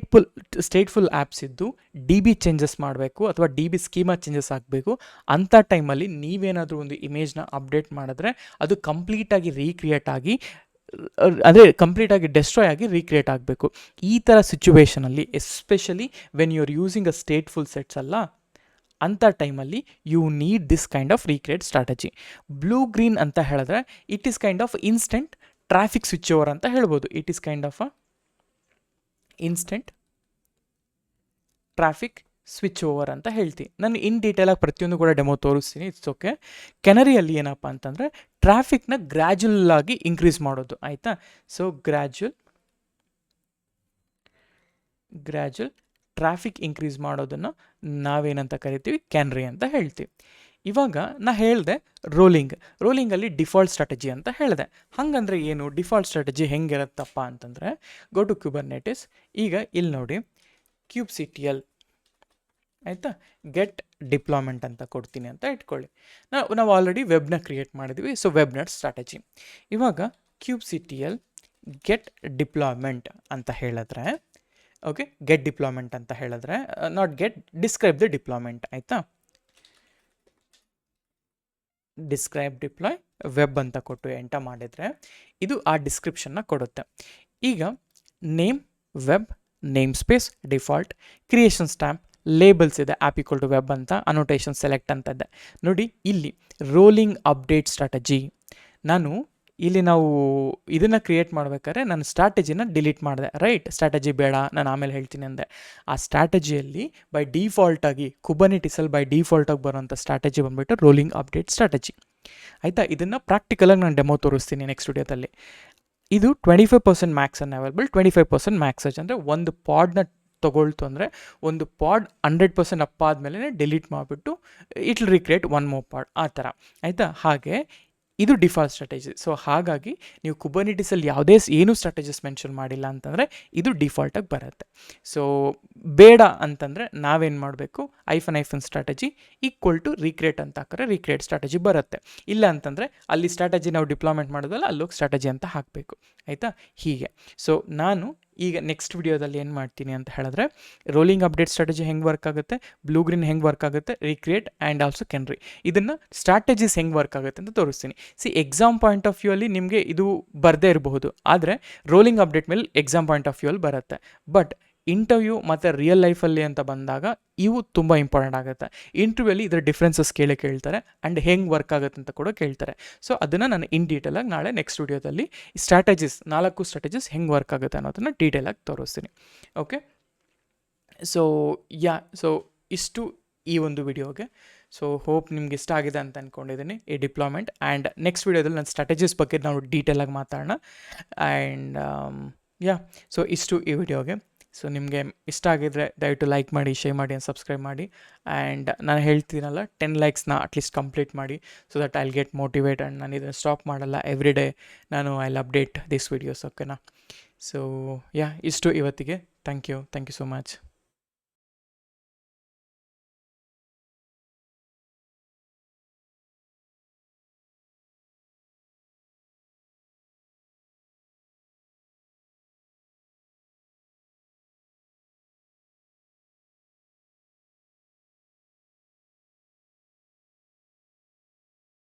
ಸ್ಟೇಟ್ಫುಲ್ ಆ್ಯಪ್ಸ್ ಇದ್ದು ಡಿ ಬಿ ಚೇಂಜಸ್ ಮಾಡಬೇಕು ಅಥವಾ ಡಿ ಬಿ ಸ್ಕೀಮಾ ಚೇಂಜಸ್ ಆಗಬೇಕು ಅಂಥ ಟೈಮಲ್ಲಿ ನೀವೇನಾದರೂ ಒಂದು ಇಮೇಜ್ನ ಅಪ್ಡೇಟ್ ಮಾಡಿದ್ರೆ ಅದು ಕಂಪ್ಲೀಟಾಗಿ ರೀಕ್ರಿಯೇಟ್ ಆಗಿ ಡೆಸ್ಟ್ರಾಯ್ ಆಗಿ ರೀಕ್ರಿಯೇಟ್ ಆಗಬೇಕು. ಈ ಥರ ಸಿಚುವೇಷನಲ್ಲಿ especially when you are using a stateful sets ಅಲ್ಲ, ಅಂಥ ಟೈಮಲ್ಲಿ you need this kind of recreate strategy. Blue green ಅಂತ ಹೇಳಿದ್ರೆ it is kind of instant traffic switch over ಅಂತ ಹೇಳ್ಬೋದು. It is kind of a instant traffic switch over ಅಂತ ಹೇಳ್ತೀನಿ. ನಾನು ಇನ್ ಡೀಟೇಲಾಗಿ ಪ್ರತಿಯೊಂದು ಕೂಡ ಡೆಮೋ ತೋರಿಸ್ತೀನಿ, ಇಟ್ಸ್ ಓಕೆ. ಕೆನರಿಯಲ್ಲಿ ಏನಪ್ಪ ಅಂತಂದರೆ ಟ್ರಾಫಿಕ್ನ ಗ್ರ್ಯಾಜುಯಲ್ ಆಗಿ ಇನ್ಕ್ರೀಸ್ ಮಾಡೋದು, ಆಯಿತಾ. ಸೊ ಗ್ರ್ಯಾಜುಯಲ್ ಟ್ರಾಫಿಕ್ ಇನ್ಕ್ರೀಸ್ ಮಾಡೋದನ್ನು ನಾವೇನಂತ ಕರಿತೀವಿ, ಕ್ಯಾನರಿ ಅಂತ ಹೇಳ್ತೀವಿ. ಇವಾಗ ನಾ ಹೇಳಿದೆ ರೋಲಿಂಗಲ್ಲಿ ಡಿಫಾಲ್ಟ್ ಸ್ಟ್ರಾಟಜಿ ಅಂತ ಹೇಳಿದೆ. ಹಾಗಂದ್ರೆ ಏನು ಡಿಫಾಲ್ಟ್ ಸ್ಟ್ರಾಟಜಿ ಹೆಂಗಿರುತ್ತಪ್ಪ ಅಂತಂದರೆ, ಗೋ ಟು ಕ್ಯೂಬರ್ನೆಟಿಸ್. ಈಗ ಇಲ್ಲಿ ನೋಡಿ kubectl, ಆಯಿತಾ, ಗೆಟ್ ಡಿಪ್ಲಾಯ್ಮೆಂಟ್ ಅಂತ ಕೊಡ್ತೀನಿ ಅಂತ ಇಟ್ಕೊಳ್ಳಿ. ನಾವು ಆಲ್ರೆಡಿ ವೆಬ್ನ ಕ್ರಿಯೇಟ್ ಮಾಡಿದ್ವಿ. ಸೊ ವೆಬ್ನೆಟ್ ಸ್ಟ್ರಾಟಜಿ. ಇವಾಗ kubectl ಗೆಟ್ ಡಿಪ್ಲಾಯ್ಮೆಂಟ್ ಅಂತ ಹೇಳಿದ್ರೆ, ಗೆಟ್ ಡಿಪ್ಲಾಯ್ಮೆಂಟ್ ಅಂತ ಹೇಳಿದ್ರೆ, not get, describe the deployment, ಆಯಿತಾ. ಡಿಸ್ಕ್ರೈಬ್ ಡಿಪ್ಲಾಯ್ ವೆಬ್ ಅಂತ ಕೊಟ್ಟು ಎಂಟರ್ ಮಾಡಿದರೆ ಇದು ಆ ಡಿಸ್ಕ್ರಿಪ್ಷನ್ನ ಕೊಡುತ್ತೆ. ಈಗ name web, name space default, creation stamp, labels ಇದೆ, ಆ್ಯಪ್ ಈಕ್ವಲ್ ಟು ವೆಬ್ ಅಂತ, ಅನೋಟೇಷನ್ ಸೆಲೆಕ್ಟ್ ಅಂತ ಇದೆ. ನೋಡಿ ಇಲ್ಲಿ ರೋಲಿಂಗ್ ಅಪ್ಡೇಟ್ ಸ್ಟ್ರಾಟಜಿ. ನಾವು ಇದನ್ನು ಕ್ರಿಯೇಟ್ ಮಾಡ್ಬೇಕಾದ್ರೆ ನಾನು ಸ್ಟ್ರಾಟಜಿನ ಡಿಲೀಟ್ ಮಾಡಿದೆ, ರೈಟ್. ಸ್ಟ್ರಾಟಜಿ ಬೇಡ, ನಾನು ಆಮೇಲೆ ಹೇಳ್ತೀನಿ ಅಂದೆ. ಆ ಸ್ಟ್ರಾಟಜಿಯಲ್ಲಿ ಬೈ ಡಿಫಾಲ್ಟಾಗಿ ಕುಬರ್ನೆಟಿಸಲ್ಲಿ ಬೈ ಡಿಫಾಲ್ಟಾಗಿ ಬರೋಂಥ ಸ್ಟ್ರಾಟಜಿ ಬಂದುಬಿಟ್ಟು ರೋಲಿಂಗ್ ಅಪ್ಡೇಟ್ ಸ್ಟ್ರಾಟಜಿ, ಆಯಿತಾ. ಇದನ್ನು ಪ್ರಾಕ್ಟಿಕಲಾಗಿ ನಾನು ಡೆಮೋ ತೋರಿಸ್ತೀನಿ ನೆಕ್ಸ್ಟ್ ವಿಡಿಯೋದಲ್ಲಿ. ಇದು 25% ಮ್ಯಾಕ್ಸ್ ಅನ್ನು ಅವೈಲೇಬಲ್, 25% ಮ್ಯಾಕ್ಸೇಜ್ ಅಂದರೆ ಒಂದು ಪಾಡ್ನ ತೊಗೊಳ್ತು ಅಂದರೆ ಒಂದು ಪಾಡ್ 100% ಅಪ್ ಆದಮೇಲೆ ಡಿಲೀಟ್ ಮಾಡಿಬಿಟ್ಟು it will recreate one more pod, ಆ ಥರ, ಆಯಿತಾ. ಹಾಗೆ ಇದು ಡಿಫಾಲ್ಟ್ ಸ್ಟ್ರಾಟಜಿ. ಸೊ ಹಾಗಾಗಿ ನೀವು ಕುಬರ್ನೆಟಿಸಲ್ಲಿ ಏನೂ ಸ್ಟ್ರಾಟಜಿಸ್ ಮೆನ್ಷನ್ ಮಾಡಿಲ್ಲ ಅಂತಂದರೆ ಇದು ಡಿಫಾಲ್ಟಾಗಿ ಬರುತ್ತೆ. ಸೊ ಬೇಡ ಅಂತಂದರೆ ನಾವೇನು ಮಾಡಬೇಕು, ಐಫನ್ ಸ್ಟ್ರಾಟಜಿ ಈಕ್ವಲ್ ಟು ರೀಕ್ರಿಯೇಟ್ ಅಂತ ಹಾಕಿದ್ರೆ ರೀಕ್ರಿಯೇಟ್ ಸ್ಟ್ರಾಟಜಿ ಬರುತ್ತೆ. ಇಲ್ಲ ಅಂತಂದರೆ ಅಲ್ಲಿ ಸ್ಟ್ರಾಟಜಿ ನಾವು ಡಿಪ್ಲಾಯ್ಮೆಂಟ್ ಮಾಡೋದಲ್ಲ, ಅಲ್ಲೋಗಿ ಸ್ಟ್ರಾಟಜಿ ಅಂತ ಹಾಕಬೇಕು, ಆಯಿತಾ. ಹೀಗೆ. ಸೊ ನಾನು ಈಗ ನೆಕ್ಸ್ಟ್ ವಿಡಿಯೋದಲ್ಲಿ ಏನು ಮಾಡ್ತೀನಿ ಅಂತ ಹೇಳಿದ್ರೆ, ರೋಲಿಂಗ್ ಅಪ್ಡೇಟ್ ಸ್ಟ್ರಾಟಜಿ ಹೆಂಗೆ ವರ್ಕ್ ಆಗುತ್ತೆ, ಬ್ಲೂ ಗ್ರೀನ್ ಹೆಂಗೆ ವರ್ಕ್ ಆಗುತ್ತೆ, ರೀಕ್ರಿಯೇಟ್ ಆ್ಯಂಡ್ ಆಲ್ಸೋ ಕ್ಯಾನರಿ, ಇದನ್ನು ಸ್ಟ್ರಾಟಜೀಸ್ ಹೆಂಗೆ ವರ್ಕ್ ಆಗುತ್ತೆ ಅಂತ ತೋರಿಸ್ತೀನಿ. ಎಕ್ಸಾಮ್ ಪಾಯಿಂಟ್ ಆಫ್ ವ್ಯೂ ಅಲ್ಲಿ ನಿಮಗೆ ಇದು ಬರದೇ ಇರಬಹುದು, ಆದರೆ ರೋಲಿಂಗ್ ಅಪ್ಡೇಟ್ ಮೇಲೆ ಎಕ್ಸಾಮ್ ಪಾಯಿಂಟ್ ಆಫ್ ವ್ಯೂ ಅಲ್ಲಿ ಬರುತ್ತೆ. ಬಟ್ ಇಂಟರ್ವ್ಯೂ ಮತ್ತು ರಿಯಲ್ ಲೈಫಲ್ಲಿ ಅಂತ ಬಂದಾಗ ಇವು ತುಂಬ ಇಂಪಾರ್ಟೆಂಟ್ ಆಗುತ್ತೆ. ಇಂಟರ್ವ್ಯೂಲ್ಲಿ ಇದರ ಡಿಫ್ರೆನ್ಸಸ್ ಕೇಳ್ತಾರೆ ಆ್ಯಂಡ್ ಹೆಂಗೆ ವರ್ಕ್ ಆಗುತ್ತೆ ಅಂತ ಕೂಡ ಕೇಳ್ತಾರೆ. ಸೊ ಅದನ್ನು ನಾನು ಇನ್ ಡೀಟೇಲಾಗಿ ನಾಳೆ ನೆಕ್ಸ್ಟ್ ವಿಡಿಯೋದಲ್ಲಿ ಸ್ಟ್ರಾಟಜೀಸ್ 4 ಸ್ಟ್ರಾಟಜೀಸ್ ಹೆಂಗೆ ವರ್ಕ್ ಆಗುತ್ತೆ ಅನ್ನೋದನ್ನು ಡೀಟೇಲಾಗಿ ತೋರಿಸ್ತೀನಿ. ಓಕೆ, ಸೊ ಇಷ್ಟು ಈ ಒಂದು ವಿಡಿಯೋಗೆ. ಸೊ ಹೋಪ್ ನಿಮ್ಗೆ ಇಷ್ಟ ಆಗಿದೆ ಅಂತ ಅಂದ್ಕೊಂಡಿದ್ದೀನಿ ಈ ಡಿಪ್ಲಾಯ್ಮೆಂಟ್. ಆ್ಯಂಡ್ ನೆಕ್ಸ್ಟ್ ವಿಡಿಯೋದಲ್ಲಿ ನಾನು ಸ್ಟ್ರಾಟಜೀಸ್ ಬಗ್ಗೆ ನಾವು ಡೀಟೇಲಾಗಿ ಮಾತಾಡೋಣ. ಆ್ಯಂಡ್ ಸೊ ಇಷ್ಟು ಈ ವಿಡಿಯೋಗೆ. ಸೊ ನಿಮಗೆ ಇಷ್ಟ ಆಗಿದ್ದರೆ ದಯವಿಟ್ಟು ಲೈಕ್ ಮಾಡಿ, ಶೇರ್ ಮಾಡಿ ಆ್ಯಂಡ್ ಸಬ್ಸ್ಕ್ರೈಬ್ ಮಾಡಿ. ಆ್ಯಂಡ್ ನಾನು ಹೇಳ್ತೀನಲ್ಲ 10 ಲೈಕ್ಸ್ನ ಅಟ್ಲೀಸ್ಟ್ ಕಂಪ್ಲೀಟ್ ಮಾಡಿ, so that I will get motivate. And ನಾನು ಇದನ್ನು ಸ್ಟಾಪ್ ಮಾಡಲ್ಲ, ಎವ್ರಿ ಡೇ ನಾನು I will update this videos, ಓಕೆನಾ. ಸೊ ಇಷ್ಟು ಇವತ್ತಿಗೆ. Thank you so much.